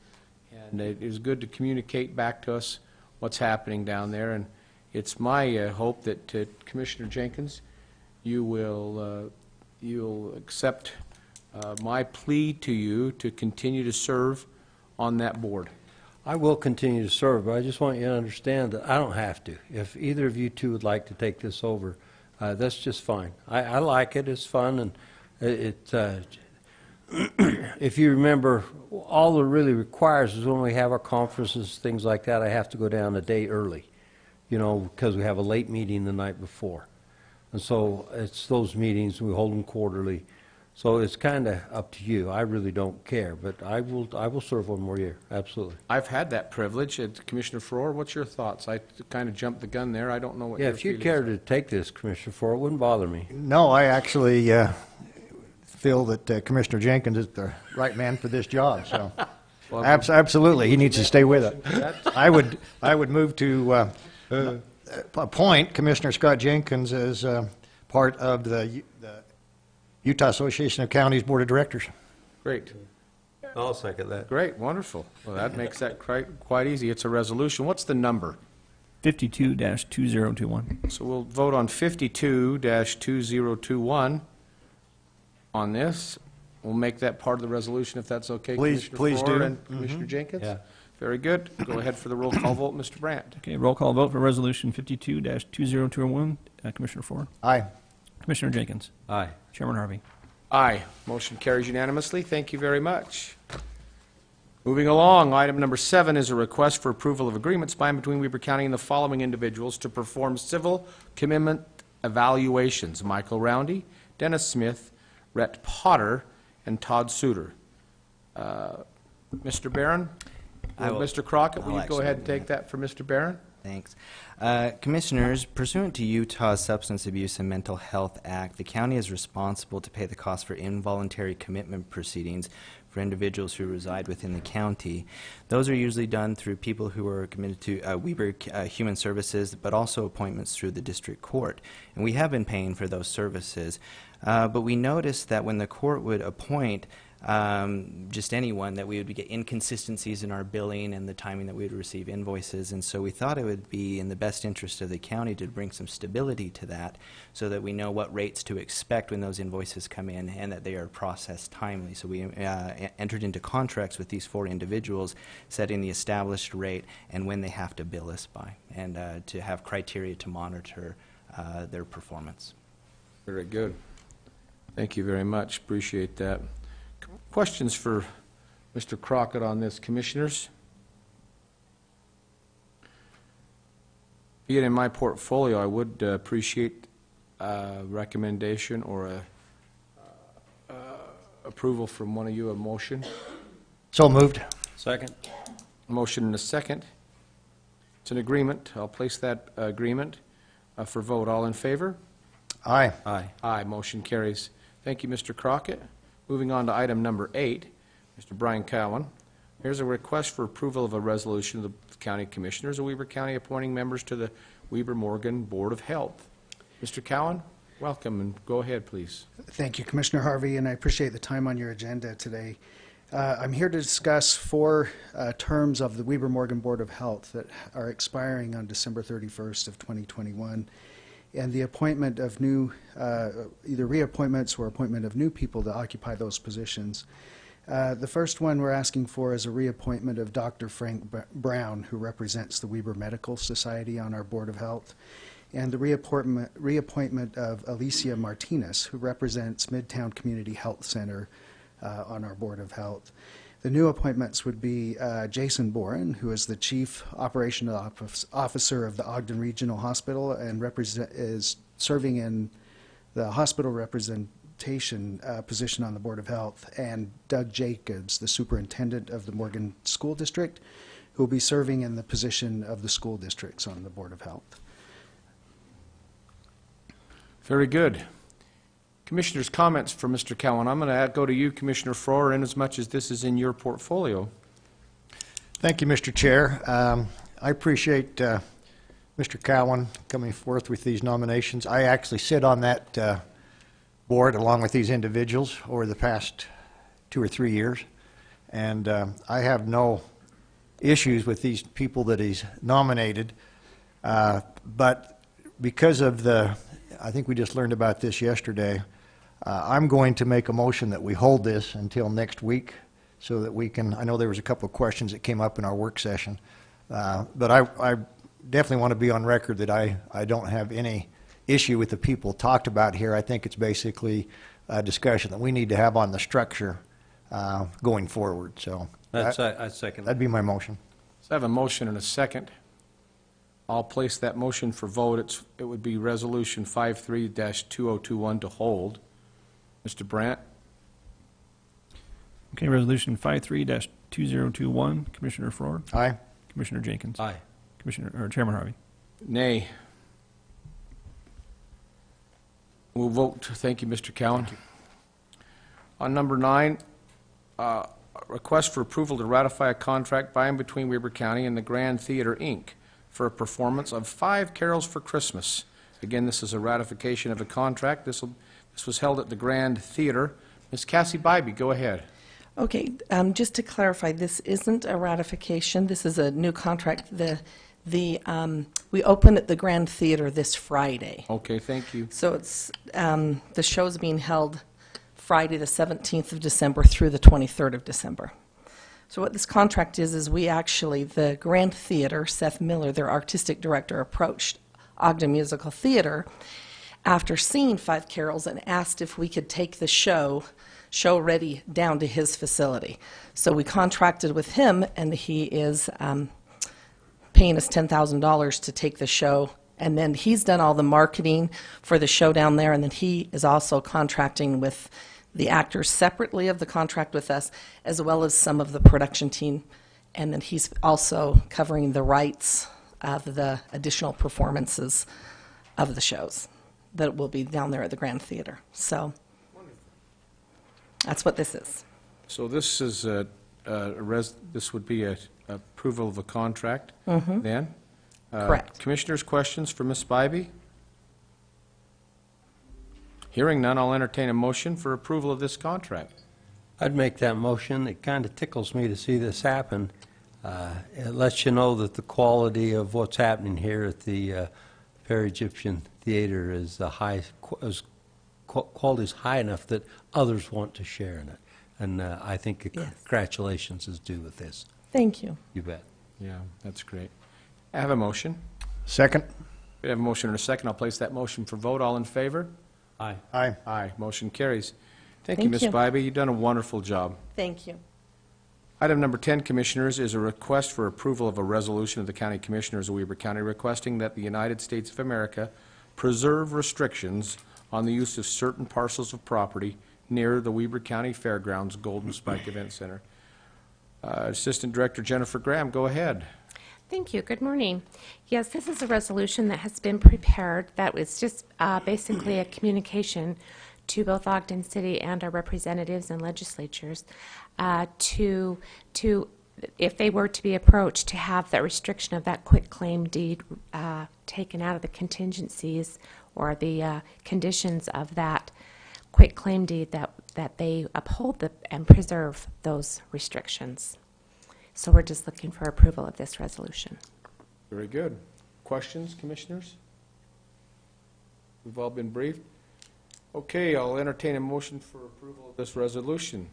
A: And it is good to communicate back to us what's happening down there. And it's my hope that, Commissioner Jenkins, you'll accept my plea to you to continue to serve on that board.
B: I will continue to serve, but I just want you to understand that I don't have to. If either of you two would like to take this over, that's just fine. I like it. It's fun, and if you remember, all it really requires is when we have our conferences, things like that, I have to go down a day early, you know, because we have a late meeting the night before. And so it's those meetings, we hold them quarterly. So it's kind of up to you. I really don't care, but I will serve one more year, absolutely.
A: I've had that privilege. Commissioner Farrar, what's your thoughts? I kind of jumped the gun there. I don't know what
B: Yeah,
A: your
B: if you'd
A: feelings
B: care
A: are.
B: to take this, Commissioner Farrar, it wouldn't bother me.
C: No, I actually feel that Commissioner Jenkins is the right man for this job, so
A: Well,
C: absolutely, he needs to stay with it. I would move to appoint Commissioner Scott Jenkins as part of the Utah Association of Counties Board of Directors.
A: Great.
B: I'll second that.
A: Great, wonderful. Well, that makes that quite easy. It's a resolution. What's the number?
G: 52-2021.
A: So we'll vote on 52-2021 on this. We'll make that part of the resolution if that's okay,
C: Please
A: Commissioner Farrar
C: do.
A: and Commissioner Jenkins?
B: Yeah.
A: Very good. Go ahead for the roll call vote, Mr. Brandt.
G: Okay, roll call vote for Resolution 52-2021. Commissioner Ford.
C: Aye.
G: Commissioner Jenkins.
B: Aye.
G: Chairman Harvey.
A: Aye. Motion carries unanimously. Thank you very much. Moving along, item number 7 is a request for approval of agreements by and between Weber County and the following individuals to perform civil commitment evaluations: Michael Roundy, Dennis Smith, Rhett Potter, and Todd Suter. Mr. Barron?
L: I will-
A: Mr. Crockett, will
L: I'll
A: you go ahead and
L: actually-
A: take that for Mr. Barron?
L: Thanks. Commissioners, pursuant to Utah's Substance Abuse and Mental Health Act, the county is responsible to pay the cost for involuntary commitment proceedings for individuals who reside within the county. Those are usually done through people who are committed to Weber Human Services, but also appointments through the district court. And we have been paying for those services. But we noticed that when the court would appoint just anyone, that we would get inconsistencies in our billing and the timing that we would receive invoices, and so we thought it would be in the best interest of the county to bring some stability to that so that we know what rates to expect when those invoices come in and that they are processed timely. So we entered into contracts with these 4 individuals setting the established rate and when they have to bill us by, and to have criteria to monitor their performance.
A: Very good. Thank you very much. Appreciate that. Questions for Mr. Crockett on this, Commissioners? Being in my portfolio, I would appreciate a recommendation or a approval from one of you, a motion.
C: So moved.
B: Second.
A: A motion and a second. It's an agreement. I'll place that agreement for vote. All in favor?
C: Aye.
B: Aye.
A: Aye. Motion carries. Thank you, Mr. Crockett. Moving on to item number 8, Mr. Brian Cowan. Here's a request for approval of a resolution of the County Commissioners of Weber County appointing members to the Weber Morgan Board of Health. Mr. Cowan, welcome, and go ahead, please.
P: Thank you, Commissioner Harvey, and I appreciate the time on your agenda today. I'm here to discuss 4 terms of the Weber Morgan Board of Health that are expiring on December 31st of 2021. And the appointment of new, either reappointments or appointment of new people to occupy those positions. The first one we're asking for is a reappointment of Dr. Frank Brown, who represents the Weber Medical Society on our Board of Health, and the reappointment of Alicia Martinez, who represents Midtown Community Health Center on our Board of Health. The new appointments would be Jason Boren, who is the Chief Operations Officer of the Ogden Regional Hospital and is serving in the hospital representation position on the Board of Health, and Doug Jacobs, the Superintendent of the Morgan School District, who will be serving in the position of the school districts on the Board of Health.
A: Very good. Commissioners' comments for Mr. Cowan. I'm going to go to you, Commissioner Froer, in as much as this is in your portfolio.
C: Thank you, Mr. Chair. I appreciate Mr. Cowan coming forth with these nominations. I actually sit on that board along with these individuals over the past 2 or 3 years, and I have no issues with these people that he's nominated, but because of I think we just learned about this yesterday, I'm going to make a motion that we hold this until next week so that we can, I know there was a couple of questions that came up in our work session, but I definitely want to be on record that I don't have any issue with the people talked about here. I think it's basically a discussion that we need to have on the structure going forward. So
B: I second.
C: That'd be my motion.
A: So I have a motion and a second. I'll place that motion for vote. It would be Resolution 53-2021 to hold. Mr. Brandt?
G: Okay, Resolution 53-2021. Commissioner Froer?
C: Aye.
G: Commissioner Jenkins?
B: Aye.
G: Chairman Harvey?
A: Nay. We'll vote. Thank you, Mr. Cowan. Thank you. On number 9, request for approval to ratify a contract by and between Weber County and the Grand Theater, Inc. for a performance of 5 Carols for Christmas. Again, this is a ratification of a contract. This was held at the Grand Theater. Ms. Cassie Bybee, go ahead.
Q: Okay, just to clarify, this isn't a ratification. This is a new contract. We open at the Grand Theater this Friday.
A: Okay, thank you.
Q: So it's the show's being held Friday the 17th of December through the 23rd of December. So what this contract is we actually, the Grand Theater, Seth Miller, their artistic director, approached Ogden Musical Theater after seeing 5 Carols and asked if we could take the show ready down to his facility. So we contracted with him, and he is paying us $10,000 to take the show, and then he's done all the marketing for the show down there, and then he is also contracting with the actors separately of the contract with us, as well as some of the production team, and then he's also covering the rights of the additional performances of the shows that will be down there at the Grand Theater. So that's what this is.
A: So this is this would be a approval of a contract then?
Q: Correct.
A: Commissioners, questions for Ms. Spivey? Hearing none, I'll entertain a motion for approval of this contract.
B: I'd make that motion. It kind of tickles me to see this happen. It lets you know that the quality of what's happening here at the Fair Egyptian Theater is quality is high enough that others want to share in it. And I think congratulations is due with this.
Q: Thank you.
B: You bet.
A: Yeah, that's great. I have a motion.
C: Second?
A: We have a motion and a second. I'll place that motion for vote. All in favor?
B: Aye.
C: Aye.
A: Aye. Motion carries. Thank you,
Q: Thank
A: Ms.
Q: you.
A: Spivey. You've done a wonderful job.
Q: Thank you.
A: Item number 10, Commissioners, is a request for approval of a resolution of the County Commissioners of Weber County requesting that the United States of America preserve restrictions on the use of certain parcels of property near the Weber County Fairgrounds Golden Spike Event Center. Assistant Director Jennifer Graham, go ahead.
R: Thank you. Good morning. Yes, this is a resolution that has been prepared that was just basically a communication to both Ogden City and our representatives and legislatures to if they were to be approached, to have that restriction of that quitclaim deed taken out of the contingencies or the conditions of that quitclaim deed, that they uphold and preserve those restrictions. So we're just looking for approval of this resolution.
A: Very good. Questions, Commissioners? We've all been briefed. Okay, I'll entertain a motion for approval of this resolution.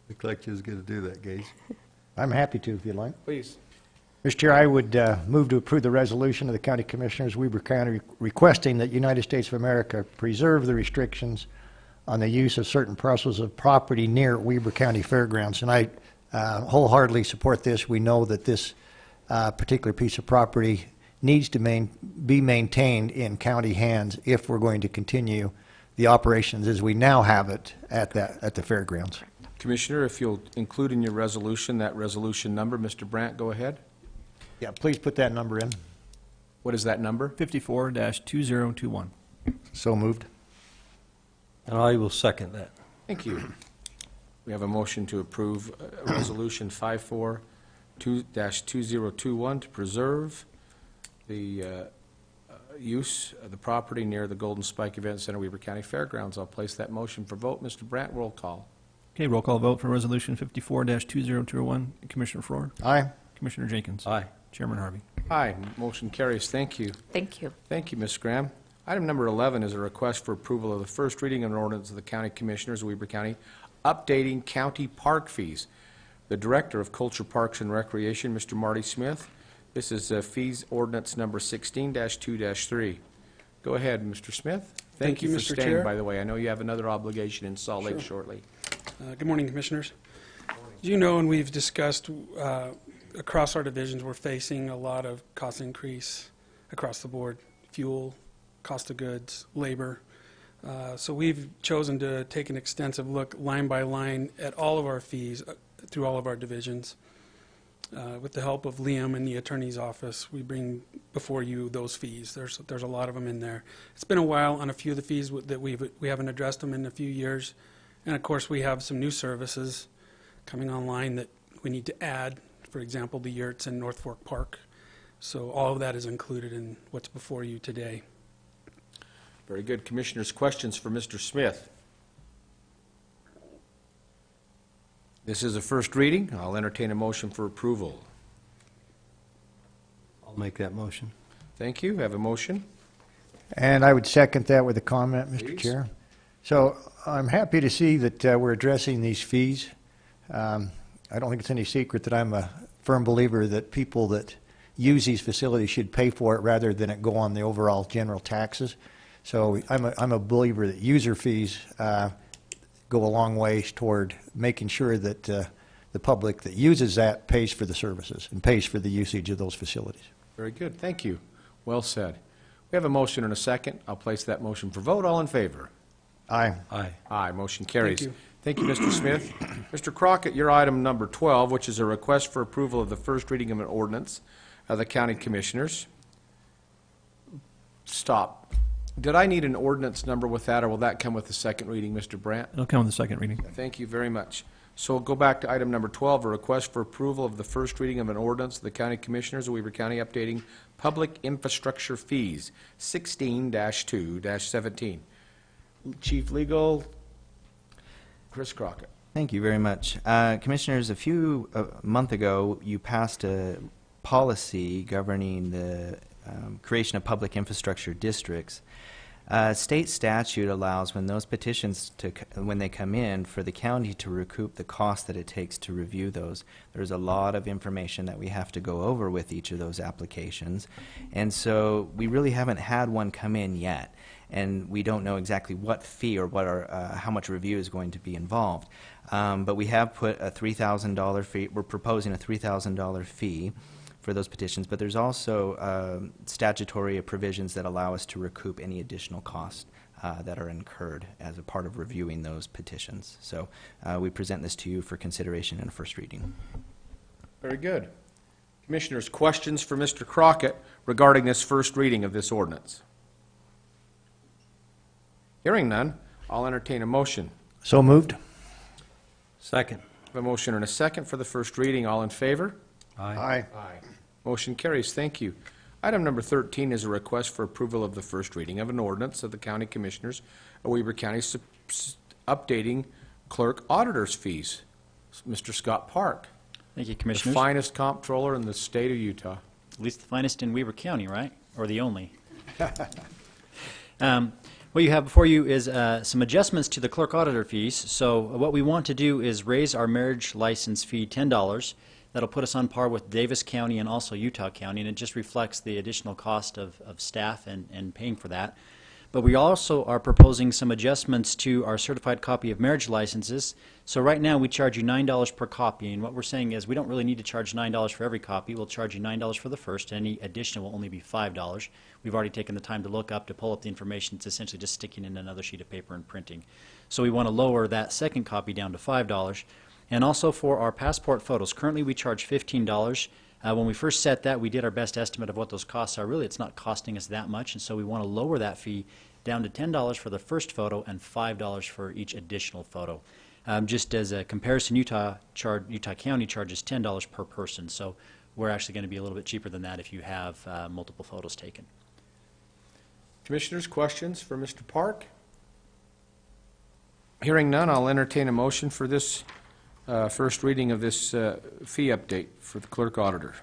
B: Looked like you was going to do that, Gage.
C: I'm happy to, if you'd like.
A: Please.
C: Mr. Chair, I would move to approve the resolution of the County Commissioners, Weber County, requesting that United States of America preserve the restrictions on the use of certain parcels of property near Weber County Fairgrounds. And I wholeheartedly support this. We know that this particular piece of property needs to be maintained in county hands if we're going to continue the operations as we now have it at the fairgrounds.
A: Commissioner, if you'll include in your resolution that resolution number, Mr. Brandt, go ahead.
C: Yeah, please put that number in.
A: What is that number?
G: 54-2021.
C: So moved.
B: And I will second that.
A: Thank you. We have a motion to approve Resolution 54-2021 to preserve the use of the property near the Golden Spike Event Center, Weber County Fairgrounds. I'll place that motion for vote. Mr. Brandt, roll call.
G: Okay, roll call vote for Resolution 54-2021. Commissioner Flohr?
C: Aye.
G: Commissioner Jenkins?
B: Aye.
G: Chairman Harvey?
A: Aye. Motion carries. Thank you.
R: Thank you.
A: Thank you, Ms. Graham. Item number 11 is a request for approval of the first reading of an ordinance of the County Commissioners of Weber County updating county park fees. The Director of Culture, Parks, and Recreation, Mr. Marty Smith. This is fees ordinance number 16-2-3. Go ahead, Mr. Smith. Thank you for
S: Mr.
A: staying,
S: Chair.
A: by the way. I know you have another obligation in Salt Lake
S: Sure.
A: shortly.
S: Good morning, Commissioners. As you know, and we've discussed across our divisions, we're facing a lot of cost increase across the board: fuel, cost of goods, labor. So we've chosen to take an extensive look, line by line, at all of our fees through all of our divisions. With the help of Liam and the Attorney's Office, we bring before you those fees. There's a lot of them in there. It's been a while on a few of the fees that we haven't addressed them in a few years. And of course, we have some new services coming online that we need to add, for example, the yurts in North Fork Park. So all of that is included in what's before you today.
A: Very good. Commissioners, questions for Mr. Smith? This is a first reading. I'll entertain a motion for approval.
B: I'll make that motion.
A: Thank you. Have a motion?
C: And I would second that with a comment, Mr.
A: Please.
C: Chair. So I'm happy to see that we're addressing these fees. I don't think it's any secret that I'm a firm believer that people that use these facilities should pay for it rather than it go on the overall general taxes. So I'm a believer that user fees go a long ways toward making sure that the public that uses that pays for the services and pays for the usage of those facilities.
A: Very good. Thank you. Well said. We have a motion and a second. I'll place that motion for vote. All in favor?
C: Aye.
B: Aye.
A: Aye. Motion carries.
S: Thank you.
A: Thank you, Mr. Smith. Mr. Crockett, your item number 12, which is a request for approval of the first reading of an ordinance of the County Commissioners. Stop. Did I need an ordinance number with that, or will that come with the second reading, Mr. Brandt?
G: It'll come with the second reading.
A: Thank you very much. So we'll go back to item number 12, a request for approval of the first reading of an ordinance of the County Commissioners of Weber County updating public infrastructure fees, 16-2-17. Chief Legal, Chris Crockett.
L: Thank you very much. Commissioners, a month ago, you passed a policy governing the creation of public infrastructure districts. State statute allows, when those petitions, when they come in, for the county to recoup the cost that it takes to review those. There's a lot of information that we have to go over with each of those applications. And so we really haven't had one come in yet. And we don't know exactly what fee or how much review is going to be involved. But we have put a $3,000 fee. We're proposing a $3,000 fee for those petitions, but there's also statutory provisions that allow us to recoup any additional costs that are incurred as a part of reviewing those petitions. So we present this to you for consideration in a first reading.
A: Very good. Commissioners, questions for Mr. Crockett regarding this first reading of this ordinance? Hearing none, I'll entertain a motion.
C: So moved.
B: Second.
A: A motion and a second for the first reading. All in favor?
C: Aye.
A: Aye. Motion carries. Thank you. Item number 13 is a request for approval of the first reading of an ordinance of the County Commissioners of Weber County updating clerk auditor's fees. Mr. Scott Park.
H: Thank you,
A: The
H: Commissioners.
A: finest comptroller in the state of Utah.
H: At least the finest in Weber County, right? Or the only. What you have before you is some adjustments to the clerk auditor fees. So what we want to do is raise our marriage license fee $10. That'll put us on par with Davis County and also Utah County, and it just reflects the additional cost of staff and paying for that. But we also are proposing some adjustments to our certified copy of marriage licenses. So right now we charge you $9 per copy, and what we're saying is we don't really need to charge $9 for every copy. We'll charge you $9 for the first, and any additional will only be $5. We've already taken the time to pull up the information. It's essentially just sticking in another sheet of paper and printing. So we want to lower that second copy down to $5. And also for our passport photos, currently we charge $15. When we first set that, we did our best estimate of what those costs are. Really, it's not costing us that much, and so we want to lower that fee down to $10 for the first photo and $5 for each additional photo. Just as a comparison, Utah County charges $10 per person, so we're actually going to be a little bit cheaper than that if you have multiple photos taken.
A: Commissioners, questions for Mr. Park? Hearing none, I'll entertain a motion for this first reading of this fee update for the clerk auditor.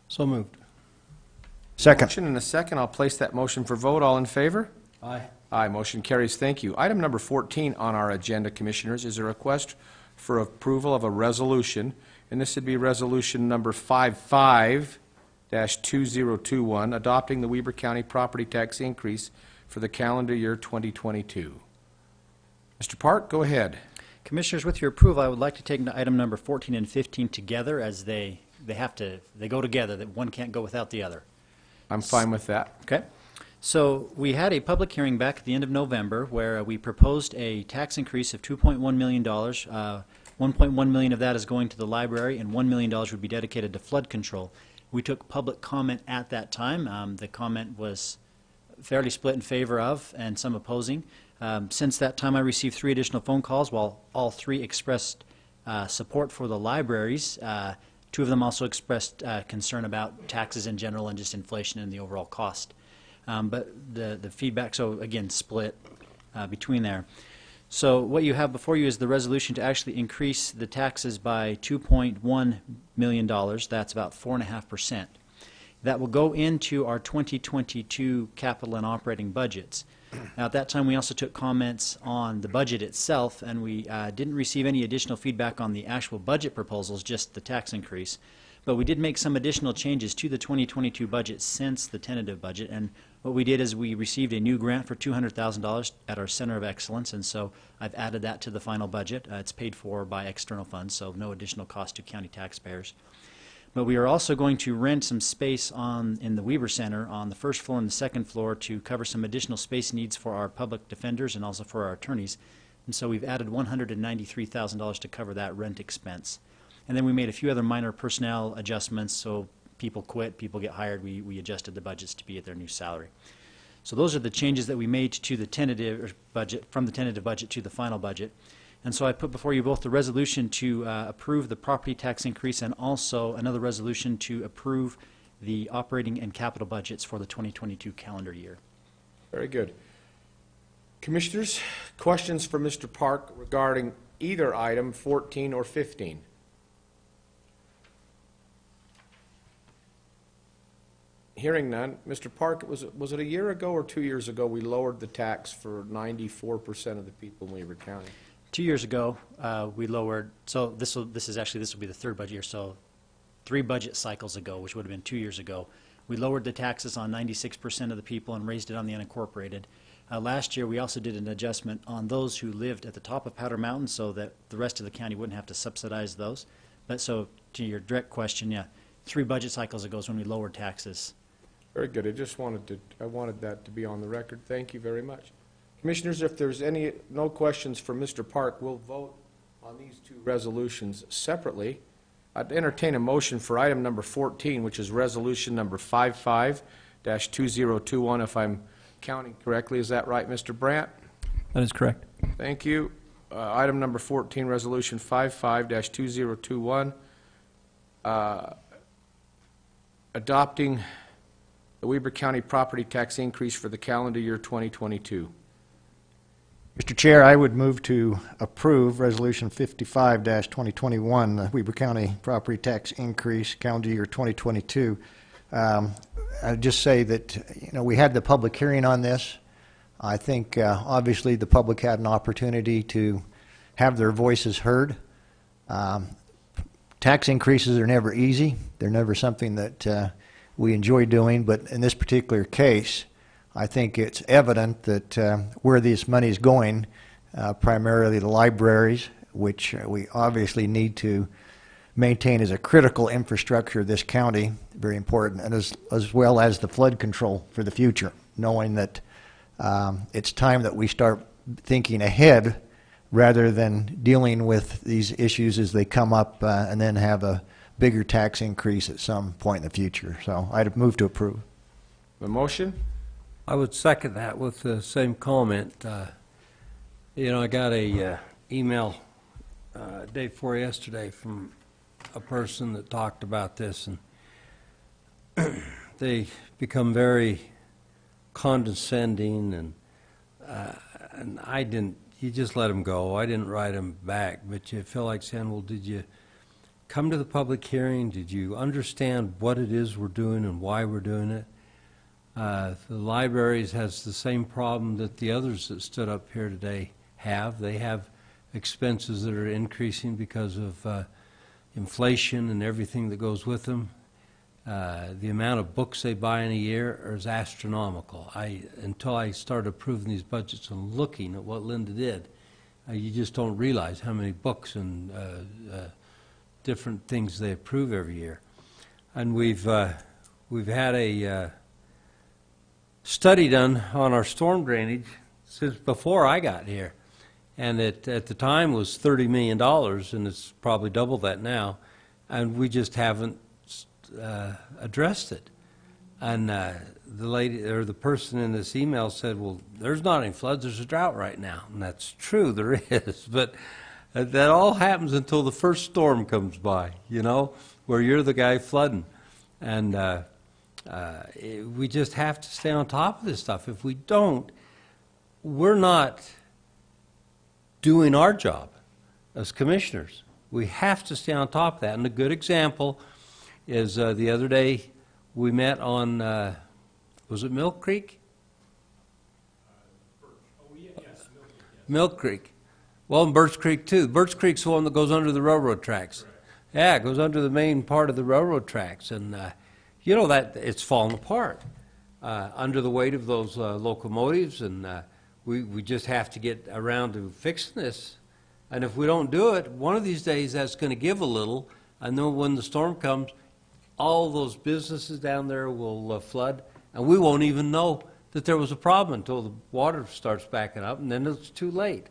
B: So moved.
C: Second.
A: Motion and a second. I'll place that motion for vote. All in favor?
B: Aye.
A: Aye. Motion carries. Thank you. Item number 14 on our agenda, Commissioners, is a request for approval of a resolution, and this would be resolution number 55-2021, adopting the Weber County property tax increase for the calendar year 2022. Mr. Park, go ahead.
H: Commissioners, with your approval, I would like to take item number 14 and 15 together, as they go together, that one can't go without the other.
A: I'm fine with that.
H: Okay. So we had a public hearing back at the end of November where we proposed a tax increase of $2.1 million. $1.1 million of that is going to the library, and $1 million would be dedicated to flood control. We took public comment at that time. The comment was fairly split in favor of and some opposing. Since that time, I received 3 additional phone calls, while all 3 expressed support for the libraries. 2 of them also expressed concern about taxes in general and just inflation and the overall cost. But the feedback, so again, split between there. So what you have before you is the resolution to actually increase the taxes by $2.1 million. That's about 4.5%. That will go into our 2022 capital and operating budgets. Now, at that time, we also took comments on the budget itself, and we didn't receive any additional feedback on the actual budget proposals, just the tax increase. But we did make some additional changes to the 2022 budget since the tentative budget, and what we did is we received a new grant for $200,000 at our Center of Excellence, and so I've added that to the final budget. It's paid for by external funds, so no additional cost to county taxpayers. But we are also going to rent some space in the Weber Center on the first floor and the second floor to cover some additional space needs for our public defenders and also for our attorneys. And so we've added $193,000 to cover that rent expense. And then we made a few other minor personnel adjustments. So people quit, people get hired. We adjusted the budgets to be at their new salary. So those are the changes that we made to the tentative budget, from the tentative budget to the final budget. And so I put before you both the resolution to approve the property tax increase and also another resolution to approve the operating and capital budgets for the 2022 calendar year.
A: Very good. Commissioners, questions for Mr. Park regarding either item 14 or 15? Hearing none, Mr. Park, was it a year ago or 2 years ago we lowered the tax for 94% of the people in Weber County?
H: 2 years ago, we lowered, so this will be the third budget year, so 3 budget cycles ago, which would have been 2 years ago, we lowered the taxes on 96% of the people and raised it on the unincorporated. Last year, we also did an adjustment on those who lived at the top of Powder Mountain so that the rest of the county wouldn't have to subsidize those. But so, to your direct question, yeah, 3 budget cycles ago is when we lowered taxes.
A: Very good. I wanted that to be on the record. Thank you very much. Commissioners, if there's no questions for Mr. Park, we'll vote on these two resolutions separately. I'd entertain a motion for item number 14, which is resolution number 55-2021, if I'm counting correctly. Is that right, Mr. Brandt?
G: That is correct.
A: Thank you. Item number 14, resolution 55-2021, adopting the Weber County property tax increase for the calendar year 2022.
C: Mr. Chair, I would move to approve Resolution 55-2021, the Weber County property tax increase, calendar year 2022. I'd just say that, we had the public hearing on this. I think, obviously, the public had an opportunity to have their voices heard. Tax increases are never easy. They're never something that we enjoy doing, but in this particular case, I think it's evident that where this money is going, primarily the libraries, which we obviously need to maintain as a critical infrastructure of this county, very important, and as well as the flood control for the future, knowing that it's time that we start thinking ahead rather than dealing with these issues as they come up and then have a bigger tax increase at some point in the future. So I'd move to approve.
A: The motion?
B: I would second that with the same comment. I got a email day before yesterday from a person that talked about this, and they become very condescending, and I didn't. You just let them go. I didn't write them back, but you feel like saying, well, did you come to the public hearing? Did you understand what it is we're doing and why we're doing it? The libraries has the same problem that the others that stood up here today have. They have expenses that are increasing because of inflation and everything that goes with them. The amount of books they buy in a year is astronomical. Until I started approving these budgets and looking at what Linda did, you just don't realize how many books and different things they approve every year. And we've had a study done on our storm drainage since before I got here, and it at the time was $30 million, and it's probably double that now, and we just haven't addressed it. And the lady or the person in this email said, well, there's not any floods, there's a drought right now. And that's true, there is, but that all happens until the first storm comes by, where you're the guy flooding. And we just have to stay on top of this stuff. If we don't, we're not doing our job as commissioners. We have to stay on top of that. And a good example is the other day we met on, was it Milk Creek? Milk Creek. Well, and Birch Creek too. Birch Creek's the one that goes under the railroad tracks. Yeah, it goes under the main part of the railroad tracks. And that it's fallen apart under the weight of those locomotives, and we just have to get around to fixing this. And if we don't do it, one of these days that's going to give a little, and then when the storm comes, all those businesses down there will flood, and we won't even know that there was a problem until the water starts backing up, and then it's too late.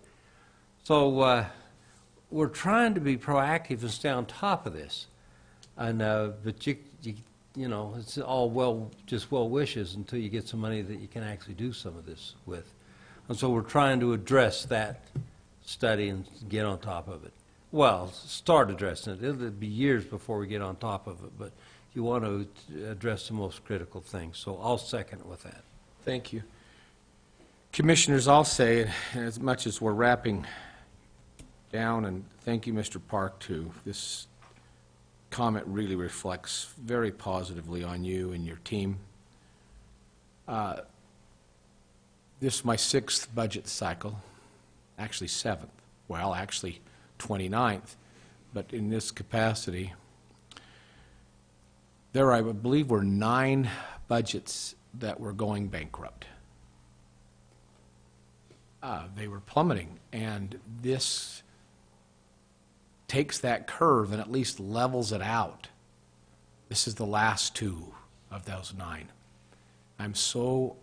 B: So we're trying to be proactive and stay on top of this. And but you know, it's all just well wishes until you get some money that you can actually do some of this with. And so we're trying to address that study and get on top of it. Well, start addressing it. It'll be years before we get on top of it, but you want to address the most critical things. So I'll second it with that.
A: Thank you. Commissioners, I'll say, as much as we're wrapping down, and thank you, Mr. Park, too. This comment really reflects very positively on you and your team. This is my 6th budget cycle, actually 7th. Well, actually 29th, but in this capacity, there I believe were 9 budgets that were going bankrupt. They were plummeting, and this takes that curve and at least levels it out. This is the last 2 of those 9. I'm so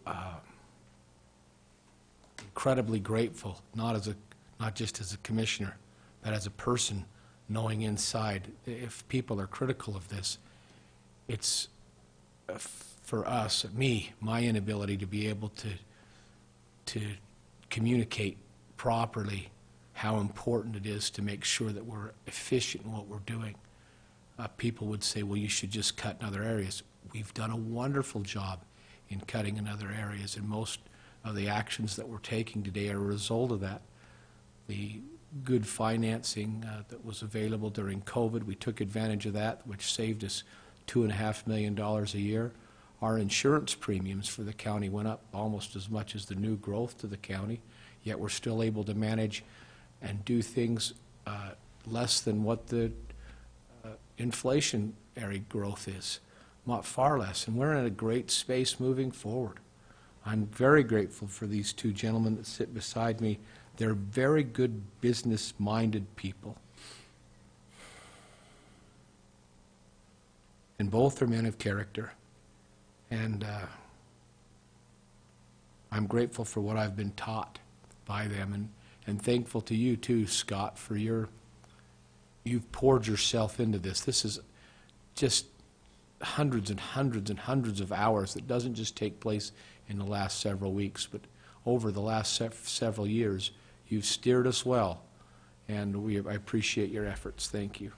A: incredibly grateful, not just as a commissioner, but as a person, knowing inside, if people are critical of this, it's for us, my inability to be able to communicate properly how important it is to make sure that we're efficient in what we're doing. People would say, well, you should just cut in other areas. We've done a wonderful job in cutting in other areas, and most of the actions that we're taking today are a result of that. The good financing that was available during COVID, we took advantage of that, which saved us $2.5 million a year. Our insurance premiums for the county went up almost as much as the new growth to the county, yet we're still able to manage and do things less than what the inflationary growth is, not far less. And we're in a great space moving forward. I'm very grateful for these 2 gentlemen that sit beside me. They're very good business-minded people. And both are men of character. And I'm grateful for what I've been taught by them, and thankful to you too, Scott, for you've poured yourself into this. This is just hundreds and hundreds and hundreds of hours that doesn't just take place in the last several weeks, but over the last several years. You've steered us well, and I appreciate your efforts. Thank you.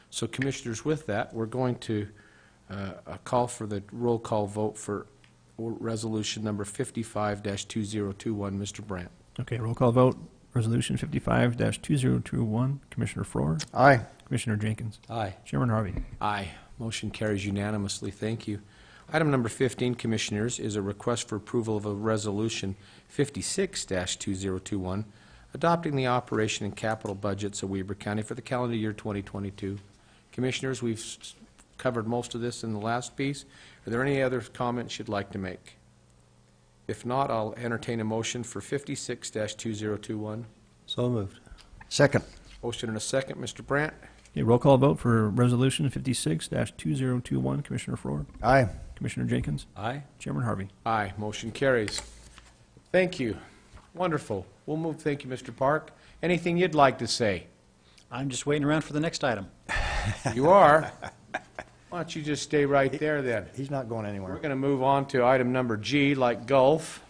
A: So, Commissioners, with that, we're going to call for the roll call vote for resolution number 55-2021. Mr. Brandt.
G: Okay, roll call vote. Resolution 55-2021. Commissioner Frohr.
C: Aye.
G: Commissioner Jenkins.
B: Aye.
G: Chairman Harvey.
A: Aye. Motion carries unanimously. Thank you. Item number 15, Commissioners, is a request for approval of a resolution 56-2021, adopting the operation and capital budgets of Weber County for the calendar year 2022. Commissioners, we've covered most of this in the last piece. Are there any other comments you'd like to make? If not, I'll entertain a motion for 56-2021.
B: So moved.
C: Second.
A: Motion and a second. Mr. Brandt?
G: Okay, roll call vote for resolution 56-2021. Commissioner Frohr.
C: Aye.
G: Commissioner Jenkins.
B: Aye.
G: Chairman Harvey.
A: Aye. Motion carries. Thank you. Wonderful. We'll move. Thank you, Mr. Park. Anything you'd like to say?
H: I'm just waiting around for the next item.
A: You are? Why don't you just stay right there then?
C: He's not going anywhere.
A: We're going to move on to item number G, like golf,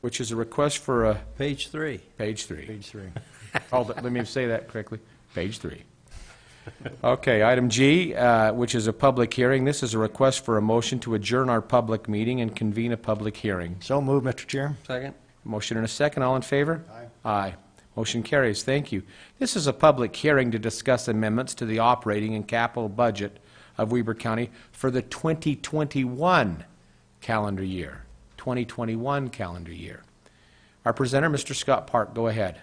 A: which is a request for a...
B: Page 3.
A: Page 3.
C: Page 3.
A: Let me say that correctly. Page 3. Okay, item G, which is a public hearing. This is a request for a motion to adjourn our public meeting and convene a public hearing.
C: So moved, Mr. Chair.
B: Second.
A: Motion and a second. All in favor?
C: Aye.
A: Aye. Motion carries. Thank you. This is a public hearing to discuss amendments to the operating and capital budget of Weber County for the 2021 calendar year. 2021 calendar year. Our presenter, Mr. Scott Park, go ahead.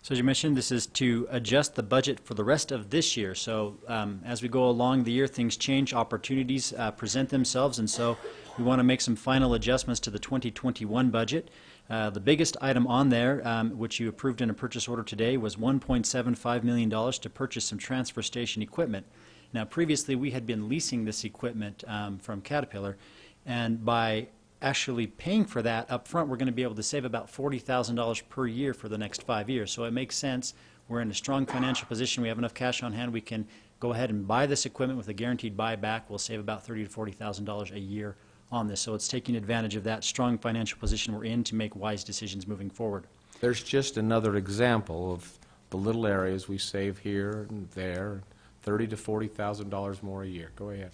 H: So as you mentioned, this is to adjust the budget for the rest of this year. So as we go along the year, things change, opportunities present themselves, and so we want to make some final adjustments to the 2021 budget. The biggest item on there, which you approved in a purchase order today, was $1.75 million to purchase some transfer station equipment. Now, previously, we had been leasing this equipment from Caterpillar, and by actually paying for that up front, we're going to be able to save about $40,000 per year for the next 5 years. So it makes sense. We're in a strong financial position. We have enough cash on hand. We can go ahead and buy this equipment with a guaranteed buyback. We'll save about $30,000 to $40,000 a year on this. So it's taking advantage of that strong financial position we're in to make wise decisions moving forward.
A: There's just another example of the little areas we save here and there, $30,000 to $40,000 more a year. Go ahead.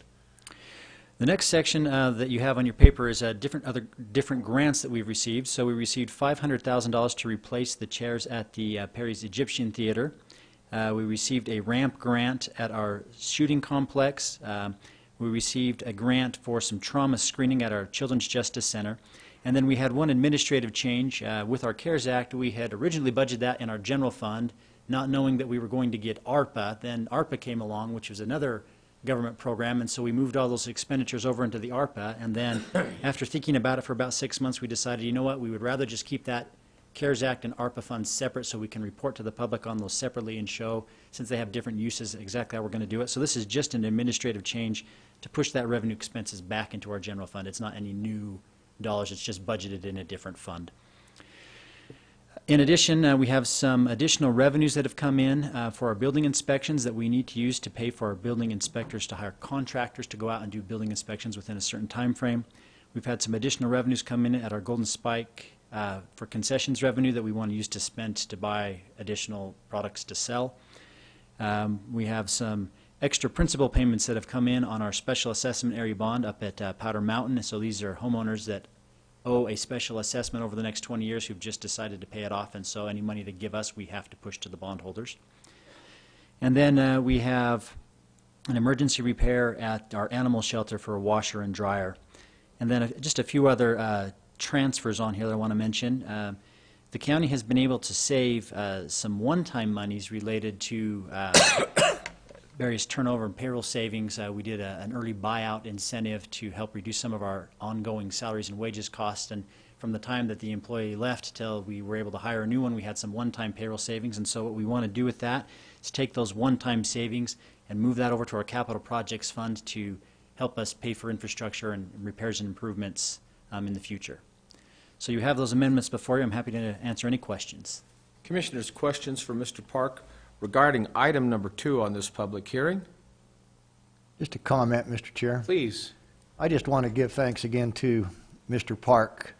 H: The next section that you have on your paper is different grants that we've received. So we received $500,000 to replace the chairs at the Perry's Egyptian Theater. We received a ramp grant at our shooting complex. We received a grant for some trauma screening at our Children's Justice Center. And then we had one administrative change. With our CARES Act, we had originally budgeted that in our general fund, not knowing that we were going to get ARPA. Then ARPA came along, which was another government program, and so we moved all those expenditures over into the ARPA. And then after thinking about it for about 6 months, we decided, you know what, we would rather just keep that CARES Act and ARPA funds separate so we can report to the public on those separately and show, since they have different uses, exactly how we're going to do it. So this is just an administrative change to push that revenue expenses back into our general fund. It's not any new dollars, it's just budgeted in a different fund. In addition, we have some additional revenues that have come in for our building inspections that we need to use to pay for our building inspectors to hire contractors to go out and do building inspections within a certain time frame. We've had some additional revenues come in at our Golden Spike for concessions revenue that we want to use to spend to buy additional products to sell. We have some extra principal payments that have come in on our special assessment area bond up at Powder Mountain. So these are homeowners that owe a special assessment over the next 20 years who've just decided to pay it off, and so any money they give us we have to push to the bondholders. And then we have an emergency repair at our animal shelter for a washer and dryer. And then just a few other transfers on here that I want to mention. The county has been able to save some one-time monies related to various turnover and payroll savings. We did an early buyout incentive to help reduce some of our ongoing salaries and wages costs, and from the time that the employee left till we were able to hire a new one, we had some one-time payroll savings. And so what we want to do with that is take those one-time savings and move that over to our capital projects fund to help us pay for infrastructure and repairs and improvements in the future. So you have those amendments before you. I'm happy to answer any questions.
A: Commissioners, questions for Mr. Park regarding item number 2 on this public hearing?
C: Just a comment, Mr. Chair.
A: Please.
C: I just want to give thanks again to Mr. Park.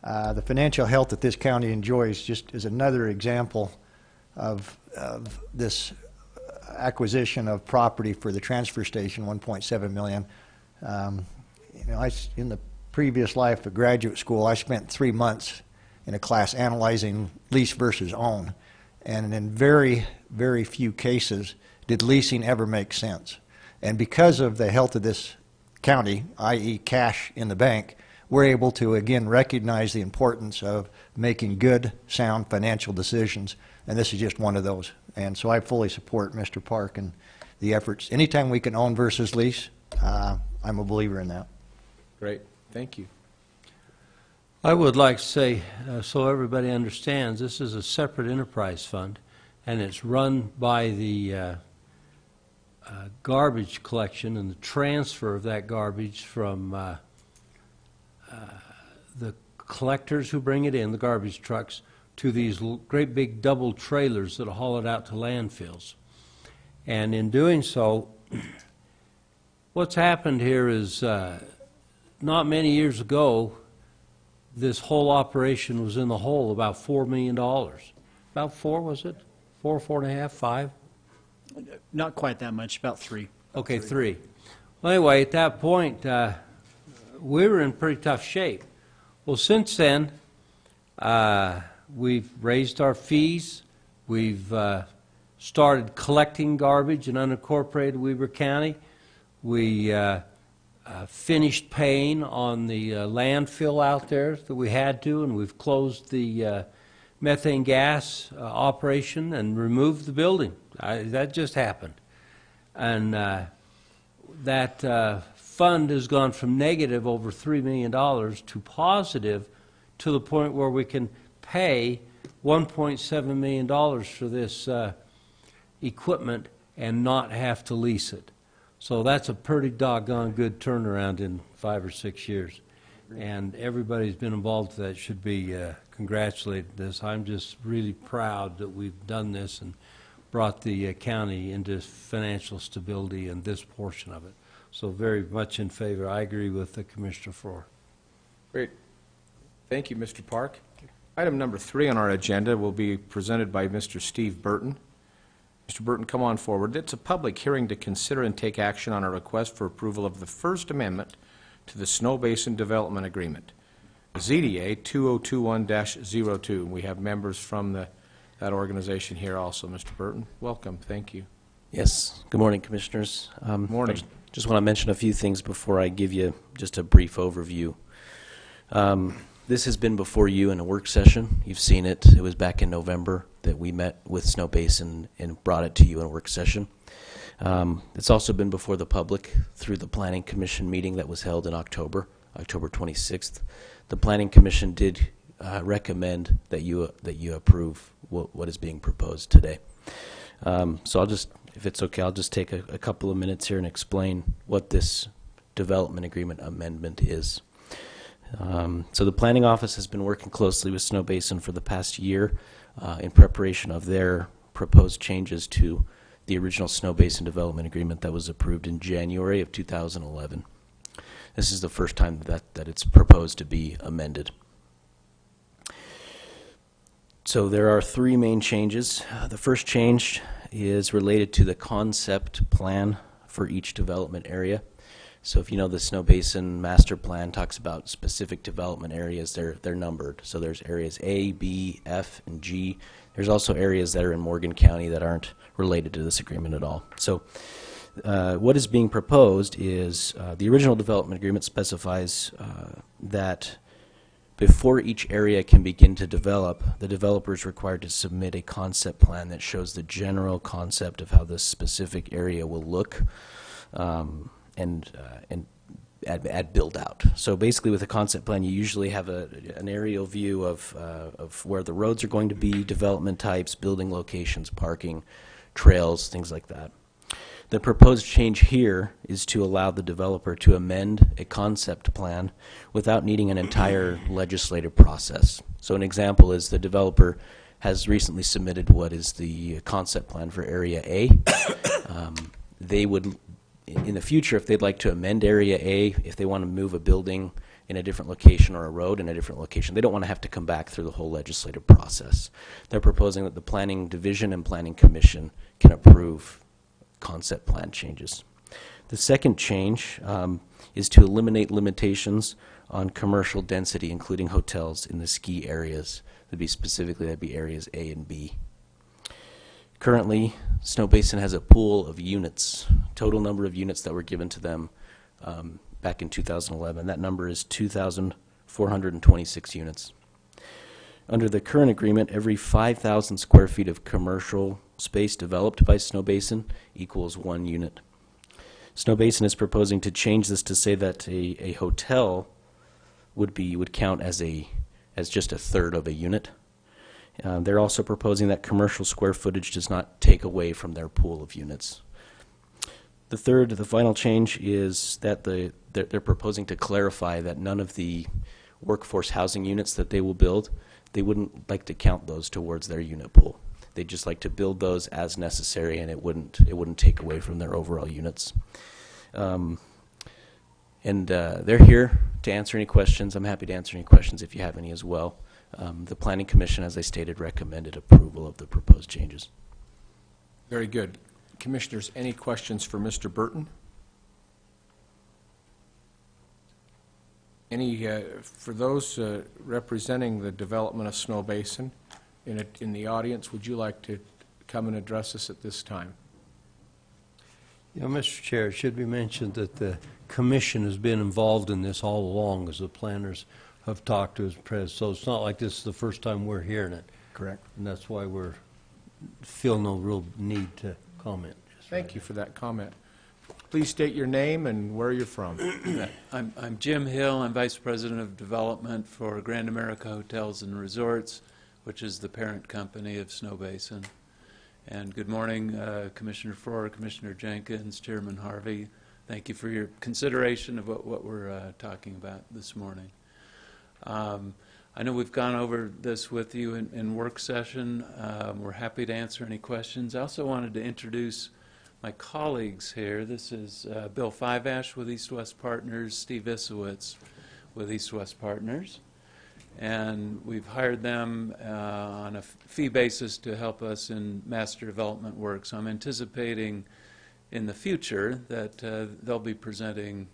C: The financial health that this county enjoys just is another example of this acquisition of property for the transfer station, $1.7 million. You know, in the previous life of graduate school, I spent 3 months in a class analyzing lease versus own. And in very, very few cases did leasing ever make sense. And because of the health of this county, i.e. cash in the bank, we're able to again recognize the importance of making good, sound financial decisions. And this is just one of those. And so I fully support Mr. Park and the efforts. Anytime we can own versus lease, I'm a believer in that.
A: Great. Thank you.
B: I would like to say, so everybody understands, this is a separate enterprise fund, and it's run by the garbage collection and the transfer of that garbage from the collectors who bring it in, the garbage trucks, to these great big double trailers that haul it out to landfills. And in doing so, what's happened here is not many years ago, this whole operation was in the hole about $4 million. About 4, was it? 4, 4.5, 5?
H: Not quite that much, about 3.
B: Okay, 3. Well, anyway, at that point, we were in pretty tough shape. Well, since then, we've raised our fees. We've started collecting garbage in unincorporated Weber County. We finished paying on the landfill out there that we had to, and we've closed the methane gas operation and removed the building. That just happened. And that fund has gone from negative over $3 million to positive to the point where we can pay $1.7 million for this equipment and not have to lease it. So that's a pretty doggone good turnaround in 5 or 6 years. and everybody's been involved that should be congratulated. I'm just really proud that we've done this and brought the county into financial stability in this portion of it. So very much in favor. I agree with the Commissioner Farrar.
A: Great. Thank you, Mr. Park. Item number 3 on our agenda will be presented by Mr. Steve Burton. Mr. Burton, come on forward. It's a public hearing to consider and take action on a request for approval of the First Amendment to the Snow Basin Development Agreement, ZDA 2021-02. We have members from that organization here also. Mr. Burton, welcome. Thank you.
T: Yes. Good morning, Commissioners.
A: Morning.
T: Just want to mention a few things before I give you just a brief overview. This has been before you in a work session. You've seen it. It was back in November that we met with Snow Basin and brought it to you in a work session. It's also been before the public through the Planning Commission meeting that was held in October 26th. The Planning Commission did recommend that you approve what is being proposed today. So I'll just, if it's okay, I'll just take a couple of minutes here and explain what this development agreement amendment is. So the Planning Office has been working closely with Snow Basin for the past year in preparation of their proposed changes to the original Snow Basin Development Agreement that was approved in January of 2011. This is the first time that it's proposed to be amended. So there are 3 main changes. The first change is related to the concept plan for each development area. So if you know the Snow Basin Master Plan talks about specific development areas, they're numbered. So there's areas A, B, F, and G. There's also areas that are in Morgan County that aren't related to this agreement at all. So what is being proposed is the original development agreement specifies that before each area can begin to develop, the developer is required to submit a concept plan that shows the general concept of how this specific area will look. And add build out. So basically with a concept plan you usually have an aerial view of where the roads are going to be, development types, building locations, parking, trails, things like that. The proposed change here is to allow the developer to amend a concept plan without needing an entire legislative process. So an example is the developer has recently submitted what is the concept plan for Area A. They would in the future, if they'd like to amend Area A, if they want to move a building in a different location or a road in a different location, they don't want to have to come back through the whole legislative process. They're proposing that the Planning Division and Planning Commission can approve concept plan changes. The second change is to eliminate limitations on commercial density, including hotels in the ski areas. That'd be areas A and B. Currently, Snow Basin has a pool of units, total number of units that were given to them back in 2011. That number is 2,426 units. Under the current agreement, every 5,000 square feet of commercial space developed by Snow Basin equals 1 unit. Snow Basin is proposing to change this to say that a hotel would count as just a third of a unit. They're also proposing that commercial square footage does not take away from their pool of units. The final change is that they're proposing to clarify that none of the workforce housing units that they will build, they wouldn't like to count those towards their unit pool. They'd just like to build those as necessary, and it wouldn't take away from their overall units. They're here to answer any questions. I'm happy to answer any questions if you have any as well. The Planning Commission, as I stated, recommended approval of the proposed changes.
A: Very good. Commissioners, any questions for Mr. Burton? Any, for those representing the development of Snow Basin in the audience, would you like to come and address us at this time?
B: Yeah, Mr. Chair, it should be mentioned that the Commission has been involved in this all along as the planners have talked to his press, so it's not like this is the first time we're hearing it.
C: Correct.
B: And that's why feel no real need to comment.
A: Thank you for that comment. Please state your name and where you're from.
U: I'm Jim Hill. I'm Vice President of Development for Grand America Hotels and Resorts, which is the parent company of Snow Basin. And good morning, Commissioner Farrar, Commissioner Jenkins, Chairman Harvey, thank you for your consideration of what we're talking about this morning. I know we've gone over this with you in work session. We're happy to answer any questions. I also wanted to introduce my colleagues here. This is Bill Fivash with East West Partners, Steve Isowitz with East West Partners. And we've hired them on a fee basis to help us in master development work. So I'm anticipating in the future that they'll be presenting,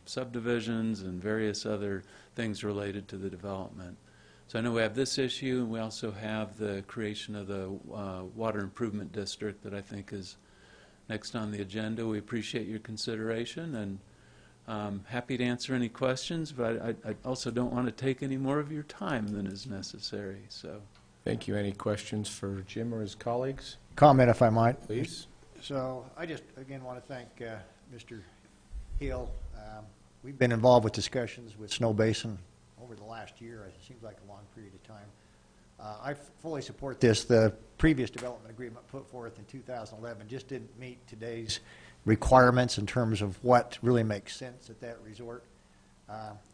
U: subdivisions and various other things related to the development. So I know we have this issue, and we also have the creation of the Water Improvement District that I think is next on the agenda. We appreciate your consideration, and happy to answer any questions, but I also don't want to take any more of your time than is necessary. So,
A: Thank you. Any questions for Jim or his colleagues?
C: Comment, if I might.
A: Please.
C: So I just, again, want to thank Mr. Hill. We've been involved with discussions with Snow Basin over the last year. It seems like a long period of time. I fully support this. The previous development agreement put forth in 2011 just didn't meet today's requirements in terms of what really makes sense at that resort.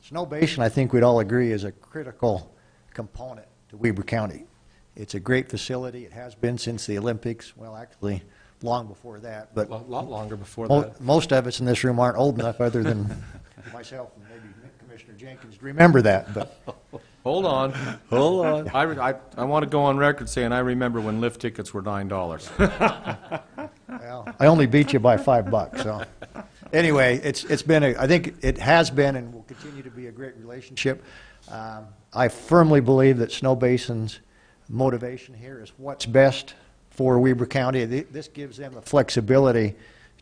C: Snow Basin, I think we'd all agree, is a critical component to Weber County. It's a great facility. It has been since the Olympics. Well, actually, long before that. But
A: a lot longer before that.
C: Most of us in this room aren't old enough, other than myself and maybe Commissioner Jenkins, to remember that. But
A: Hold on.
C: Hold on.
A: I want to go on record saying I remember when lift tickets were $9.
C: Well, I only beat you by $5. So anyway, it's been I think it has been and will continue to be a great relationship. I firmly believe that Snow Basin's motivation here is what's best for Weber County. This gives them the flexibility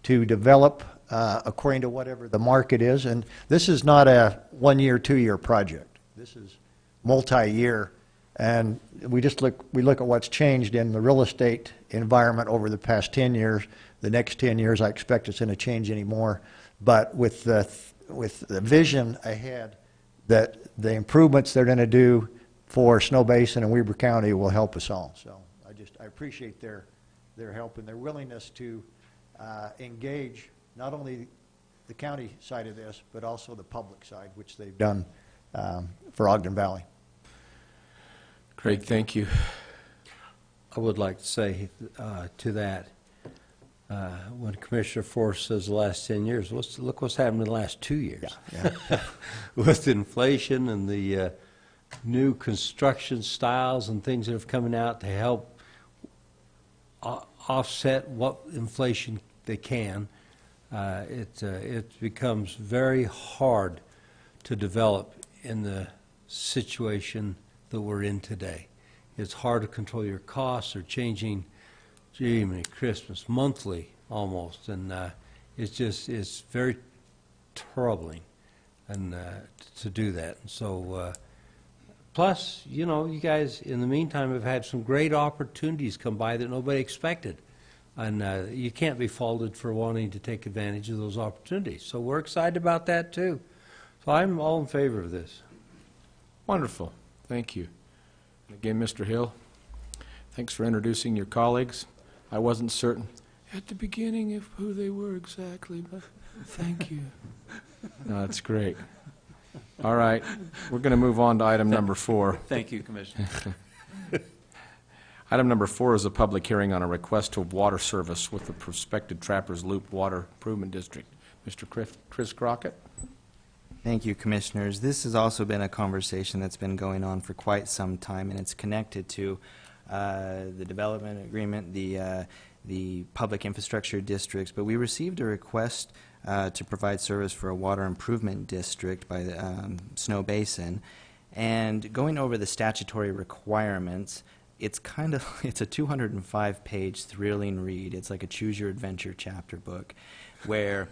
C: to develop according to whatever the market is. And this is not a 1 year, 2 year project. This is multi-year. And we look at what's changed in the real estate environment over the past 10 years. The next 10 years, I expect it's going to change anymore. But with the vision ahead that the improvements they're going to do for Snow Basin and Weber County will help us all. So I appreciate their help and their willingness to engage not only the county side of this, but also the public side, which they've done for Ogden Valley.
A: Great, thank you.
B: I would like to say to that, when Commissioner Forrest says the last 10 years, look what's happened in the last 2 years. Yeah. With inflation and the new construction styles and things that have coming out to help offset what inflation they can, it becomes very hard to develop in the situation that we're in today. It's hard to control your costs. They're changing, gee, many Christmas, monthly almost, and it's very troubling and to do that. And so, plus, you guys in the meantime have had some great opportunities come by that nobody expected, and you can't be faulted for wanting to take advantage of those opportunities. So we're excited about that too. So I'm all in favor of this.
A: Wonderful. Thank you. Again, Mr. Hill, thanks for introducing your colleagues. I wasn't certain at the beginning of who they were exactly, but thank you. No, that's great. All right, we're going to move on to item number 4.
U: Thank you, Commissioner.
A: Item number 4 is a public hearing on a request to water service with the Prospective Trappers Loop Water Improvement District. Mr. Chris Crockett.
L: Thank you, Commissioners. This has also been a conversation that's been going on for quite some time, and it's connected to the development agreement, the public infrastructure districts. But we received a request to provide service for a water improvement district by the Snow Basin. And going over the statutory requirements, it's a 205-page thrilling read. It's like a choose your adventure chapter book, where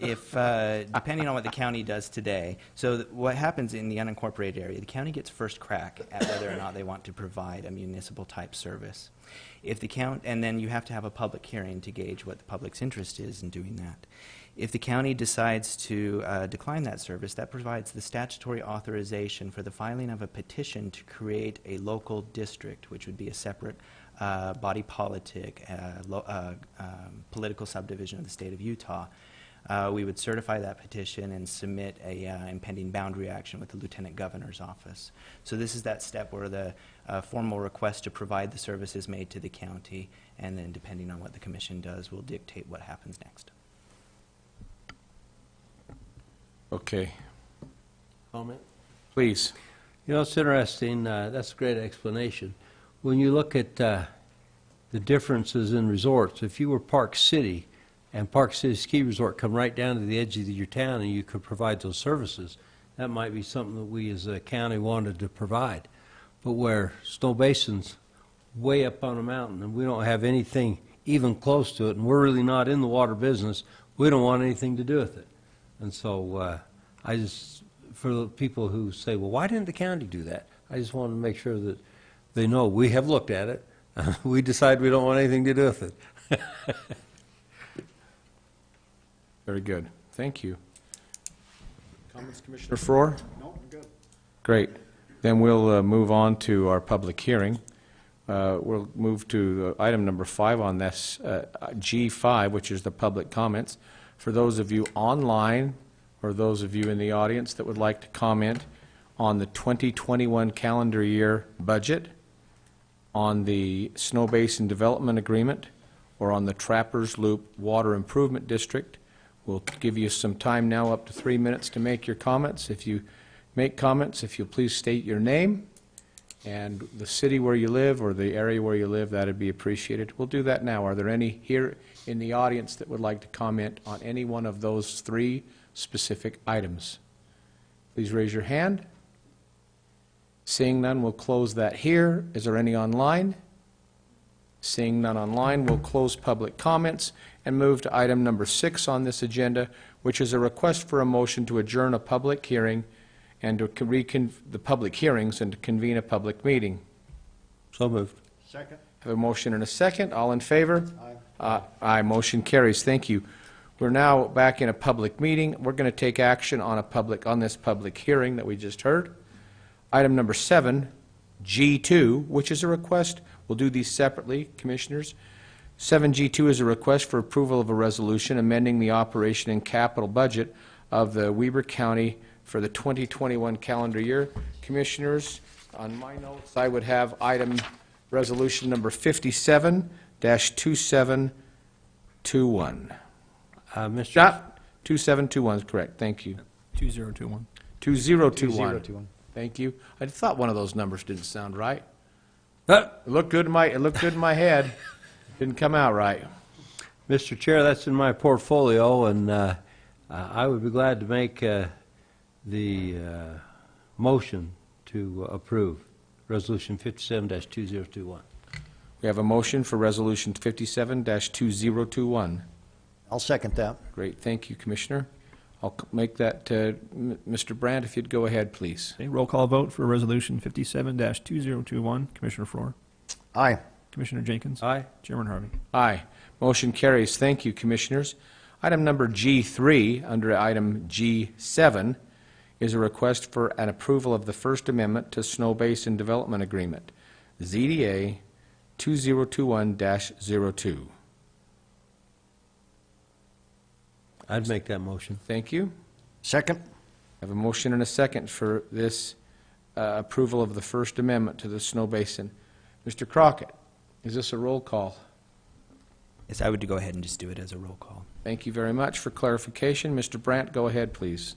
L: if, depending on what the county does today, so what happens in the unincorporated area, the county gets first crack at whether or not they want to provide a municipal type service. If the and then you have to have a public hearing to gauge what the public's interest is in doing that. If the county decides to decline that service, that provides the statutory authorization for the filing of a petition to create a local district, which would be a separate body politic, political subdivision of the state of Utah. we would certify that petition and submit a impending boundary action with the Lieutenant Governor's office. So this is that step where the formal request to provide the service is made to the county, and then depending on what the commission does, will dictate what happens next.
A: Okay,
B: Comment?
A: please.
B: You know, it's interesting, that's a great explanation. When you look at the differences in resorts, if you were Park City, and Park City Ski Resort come right down to the edge of your town and you could provide those services, that might be something that we as a county wanted to provide. But where Snow Basin's way up on a mountain and we don't have anything even close to it, and we're really not in the water business, we don't want anything to do with it. And so I just, for the people who say, well, why didn't the county do that? I just want to make sure that they know we have looked at it. We decide we don't want anything to do with it.
A: Very good. Thank you. Comments, Commissioner Frohr? No, I'm good. Great. Then we'll move on to our public hearing. We'll move to item number 5 on this, G5, which is the public comments. For those of you online or those of you in the audience that would like to comment on the 2021 calendar year budget, on the Snow Basin Development Agreement, or on the Trappers Loop Water Improvement District, we'll give you some time now, up to 3 minutes, to make your comments. If you make comments, if you'll please state your name and the city where you live or the area where you live, that'd be appreciated. We'll do that now. Are there any here in the audience that would like to comment on any one of those 3 specific items? Please raise your hand. Seeing none, we'll close that here. Is there any online? Seeing none online, we'll close public comments and move to item number 6 on this agenda, which is a request for a motion to adjourn a public hearing and to the public hearings and to convene a public meeting.
B: So moved.
C: Second.
A: Have a motion and a second. All in favor? Aye. Aye. Motion carries. Thank you. We're now back in a public meeting. We're going to take action on this public hearing that we just heard. Item number 7, G2, which is a request. We'll do these separately, Commissioners. 7G2 is a request for approval of a resolution amending the operation and capital budget of the Weber County for the 2021 calendar year. Commissioners, on my notes, I would have item resolution number 57-2721.
B: Mr.
A: 2721 is correct. Thank you.
G: 2021.
A: 2021. Thank you. I thought one of those numbers didn't sound right. It looked good in my head. Didn't come out right.
B: Mr. Chair, that's in my portfolio, and I would be glad to make the motion to approve Resolution 57-2021.
A: We have a motion for Resolution 57-2021.
C: I'll second that.
A: Great. Thank you, Commissioner. I'll make that, Mr. Brandt, if you'd go ahead, please.
G: Okay, roll call vote for Resolution 57-2021. Commissioner Frohr?
C: Aye.
G: Commissioner Jenkins?
B: Aye.
G: Chairman Harvey?
A: Aye. Motion carries. Thank you, Commissioners. Item number G3, under item G7, is a request for an approval of the First Amendment to Snow Basin Development Agreement, ZDA 2021-02.
B: I'd make that motion.
A: Thank you.
C: Second.
A: I have a motion and a second for this approval of the First Amendment to the Snow Basin. Mr. Crockett, is this a roll call?
L: Yes, I would go ahead and just do it as a roll call.
A: Thank you very much for clarification. Mr. Brandt, go ahead, please.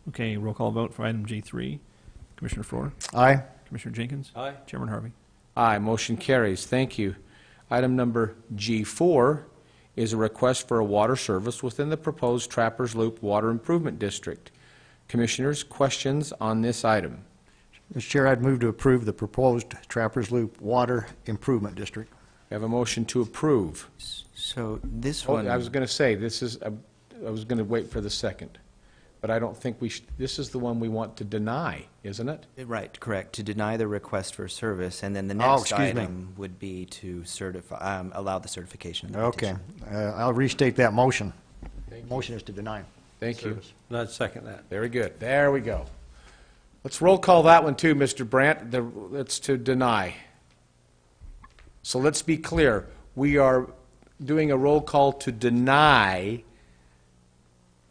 G: Okay, roll call vote for item G3. Commissioner Frohr?
C: Aye.
G: Commissioner Jenkins?
B: Aye.
G: Chairman Harvey?
A: Aye. Motion carries. Thank you. Item number G4 is a request for a water service within the proposed Trappers Loop Water Improvement District. Commissioners, questions on this item?
C: Mr. Chair, I'd move to approve the proposed Trappers Loop Water Improvement District.
A: We have a motion to approve.
L: So this one...
A: I was going to say, I was going to wait for the second, but I don't think this is the one we want to deny, isn't it?
L: Right, correct, to deny the request for service, and then the next
C: excuse me.
L: item would be to certify, allow the certification of the
C: Okay.
L: petition.
C: I'll restate that motion. Motion is to deny.
A: Thank you.
B: I'd second that.
A: Very good. There we go. Let's roll call that one too, Mr. Brandt. That's to deny. So let's be clear. We are doing a roll call to deny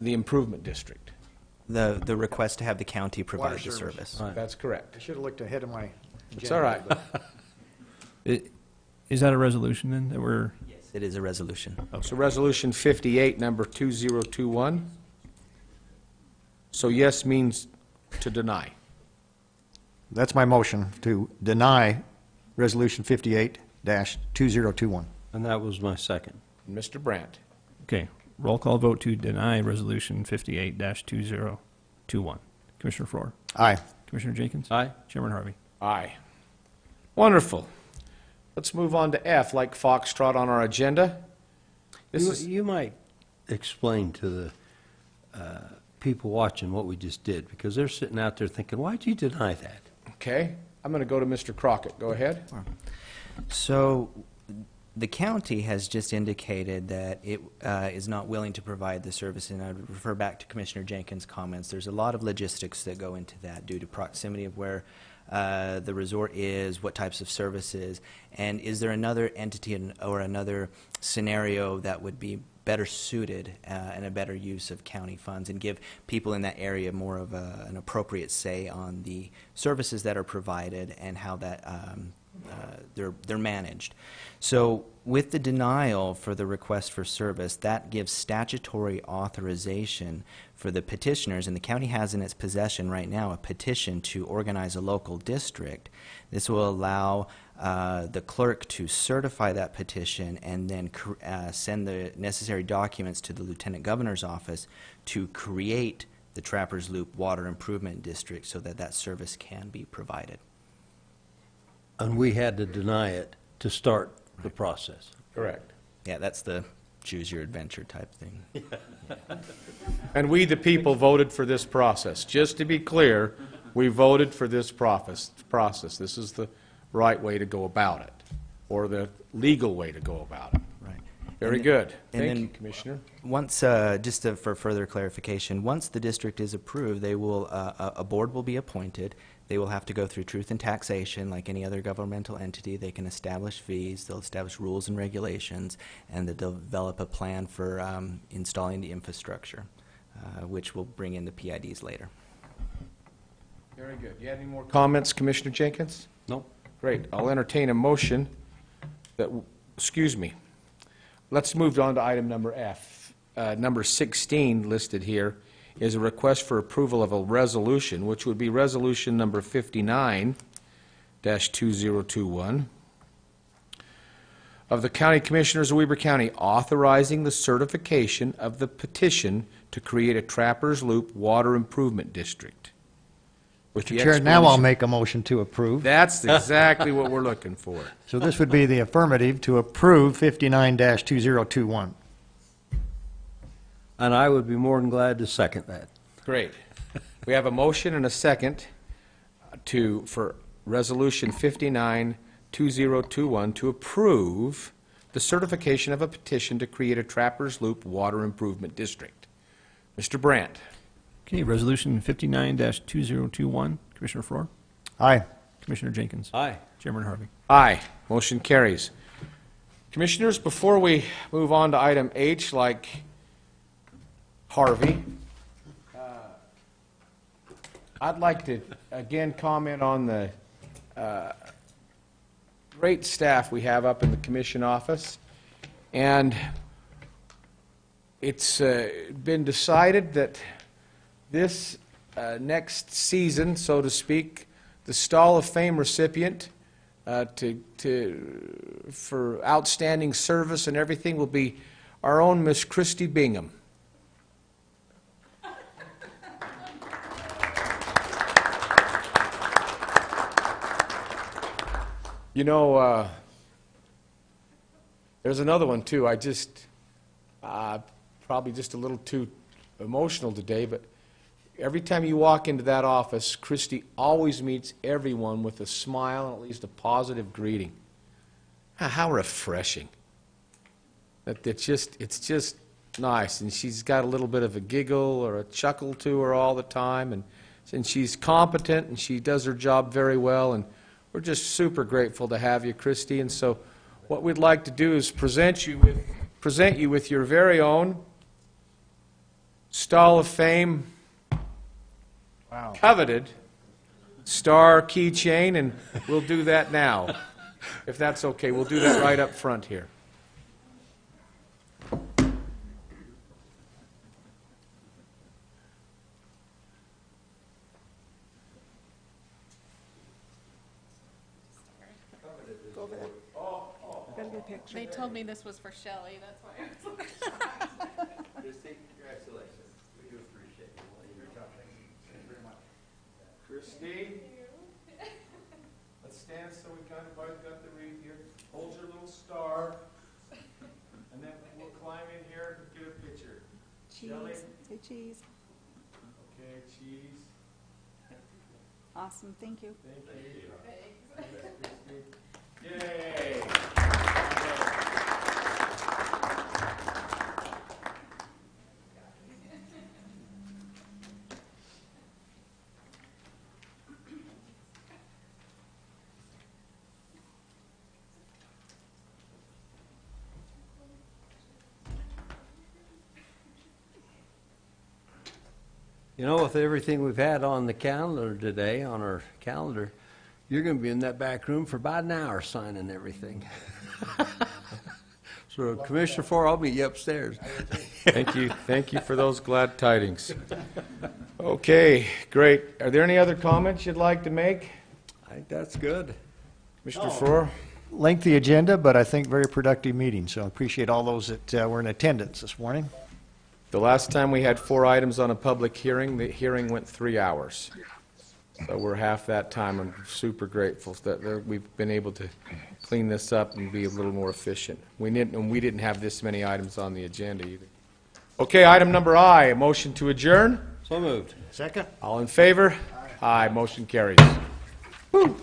A: the improvement district.
L: The request to have the county provide
C: Water
L: the
C: service.
L: service.
A: That's correct.
C: I should have looked ahead of my agenda.
A: It's all right.
G: Is that a resolution then that we're?
L: Yes, it is a resolution.
A: So Resolution 58, number 2021. So yes means to deny.
C: That's my motion, to deny Resolution 58-2021.
B: And that was my second.
A: Mr. Brandt.
G: Okay, roll call vote to deny Resolution 58-2021. Commissioner Flohr?
C: Aye.
G: Commissioner Jenkins?
B: Aye.
G: Chairman Harvey?
A: Aye. Wonderful. Let's move on to F, like Foxtrot on our agenda.
B: You might explain to the people watching what we just did, because they're sitting out there thinking, why'd you deny that?
A: Okay, I'm going to go to Mr. Crockett. Go ahead.
L: So the county has just indicated that it is not willing to provide the service, and I would refer back to Commissioner Jenkins' comments. There's a lot of logistics that go into that due to proximity of where the resort is, what types of services, and is there another entity or another scenario that would be better suited and a better use of county funds and give people in that area more of an appropriate say on the services that are provided and how that they're managed. So with the denial for the request for service, that gives statutory authorization for the petitioners, and the county has in its possession right now a petition to organize a local district. This will allow the clerk to certify that petition and then send the necessary documents to the Lieutenant Governor's office to create the Trappers Loop Water Improvement District so that that service can be provided.
B: And we had to deny it to start the process.
A: Correct.
L: Yeah, that's the choose your adventure type thing.
A: And we, the people, voted for this process. Just to be clear, we voted for this process. This is the right way to go about it, or the legal way to go about it.
L: Right.
A: Very good. Thank you, Commissioner.
L: Once, for further clarification, once the district is approved, they will a board will be appointed. They will have to go through truth and taxation like any other governmental entity. They can establish fees, they'll establish rules and regulations, and they'll develop a plan for installing the infrastructure, which will bring in the PIDs later.
A: Very good. You have any more comments, Commissioner Jenkins?
B: Nope.
A: Great. I'll entertain a motion that, excuse me. Let's move on to item number F. Number 16 listed here is a request for approval of a resolution, which would be resolution number 59-2021 of the County Commissioners of Weber County authorizing the certification of the petition to create a Trappers Loop Water Improvement District. With the
C: Mr. Chair, now I'll
A: explanation-
C: make a motion to approve.
A: That's exactly what we're looking for.
C: So this would be the affirmative to approve 59-2021.
B: And I would be more than glad to second that.
A: Great. We have a motion and a second for Resolution 59-2021 to approve the certification of a petition to create a Trappers Loop Water Improvement District. Mr. Brandt.
G: Okay, Resolution 59-2021. Commissioner Flohr?
C: Aye.
G: Commissioner Jenkins?
B: Aye.
G: Chairman Harvey?
A: Aye. Motion carries. Commissioners, before we move on to item H, like Harvey, I'd like to again comment on the great staff we have up in the commission office. And it's been decided that this next season, so to speak, the Stall of Fame recipient for outstanding service and everything will be our own Miss Christy Bingham. You know, there's another one too. I just, probably just a little too emotional today, but every time you walk into that office, Christy always meets everyone with a smile and at least a positive greeting. How refreshing. It's just nice, and she's got a little bit of a giggle or a chuckle to her all the time, and she's competent and she does her job very well, and we're just super grateful to have you, Christy. And so what we'd like to do is present you with your very own Stall of Fame, coveted star keychain, and we'll do that now, if that's okay. We'll do that right up front here.
D: They told me this was for Shelley, that's why I was like.
B: Christy, congratulations. We do appreciate you.
A: Thank you very much. Christy, let's stand so we kind of both got the wreath here. Hold your little star, and then we'll climb in here and get a picture. Shelley?
D: Say cheese.
A: Okay, cheese.
D: Awesome, thank you.
A: Thank you. Yay!
B: You know, with everything we've had on the calendar today, on our calendar, you're going to be in that back room for about an hour signing everything. So, Commissioner Ford, I'll meet you upstairs.
A: Thank you. Thank you for those glad tidings. Okay, great. Are there any other comments you'd like to make?
B: I think that's good.
A: Mr. Frohr?
C: Lengthy agenda, but I think very productive meeting, so I appreciate all those that were in attendance this morning.
A: The last time we had 4 items on a public hearing, the hearing went 3 hours. So we're half that time. I'm super grateful that we've been able to clean this up and be a little more efficient. We didn't have this many items on the agenda either. Okay, item number I, a motion to adjourn.
B: So moved.
C: Second.
A: All in favor? Aye. Motion carries. Woo.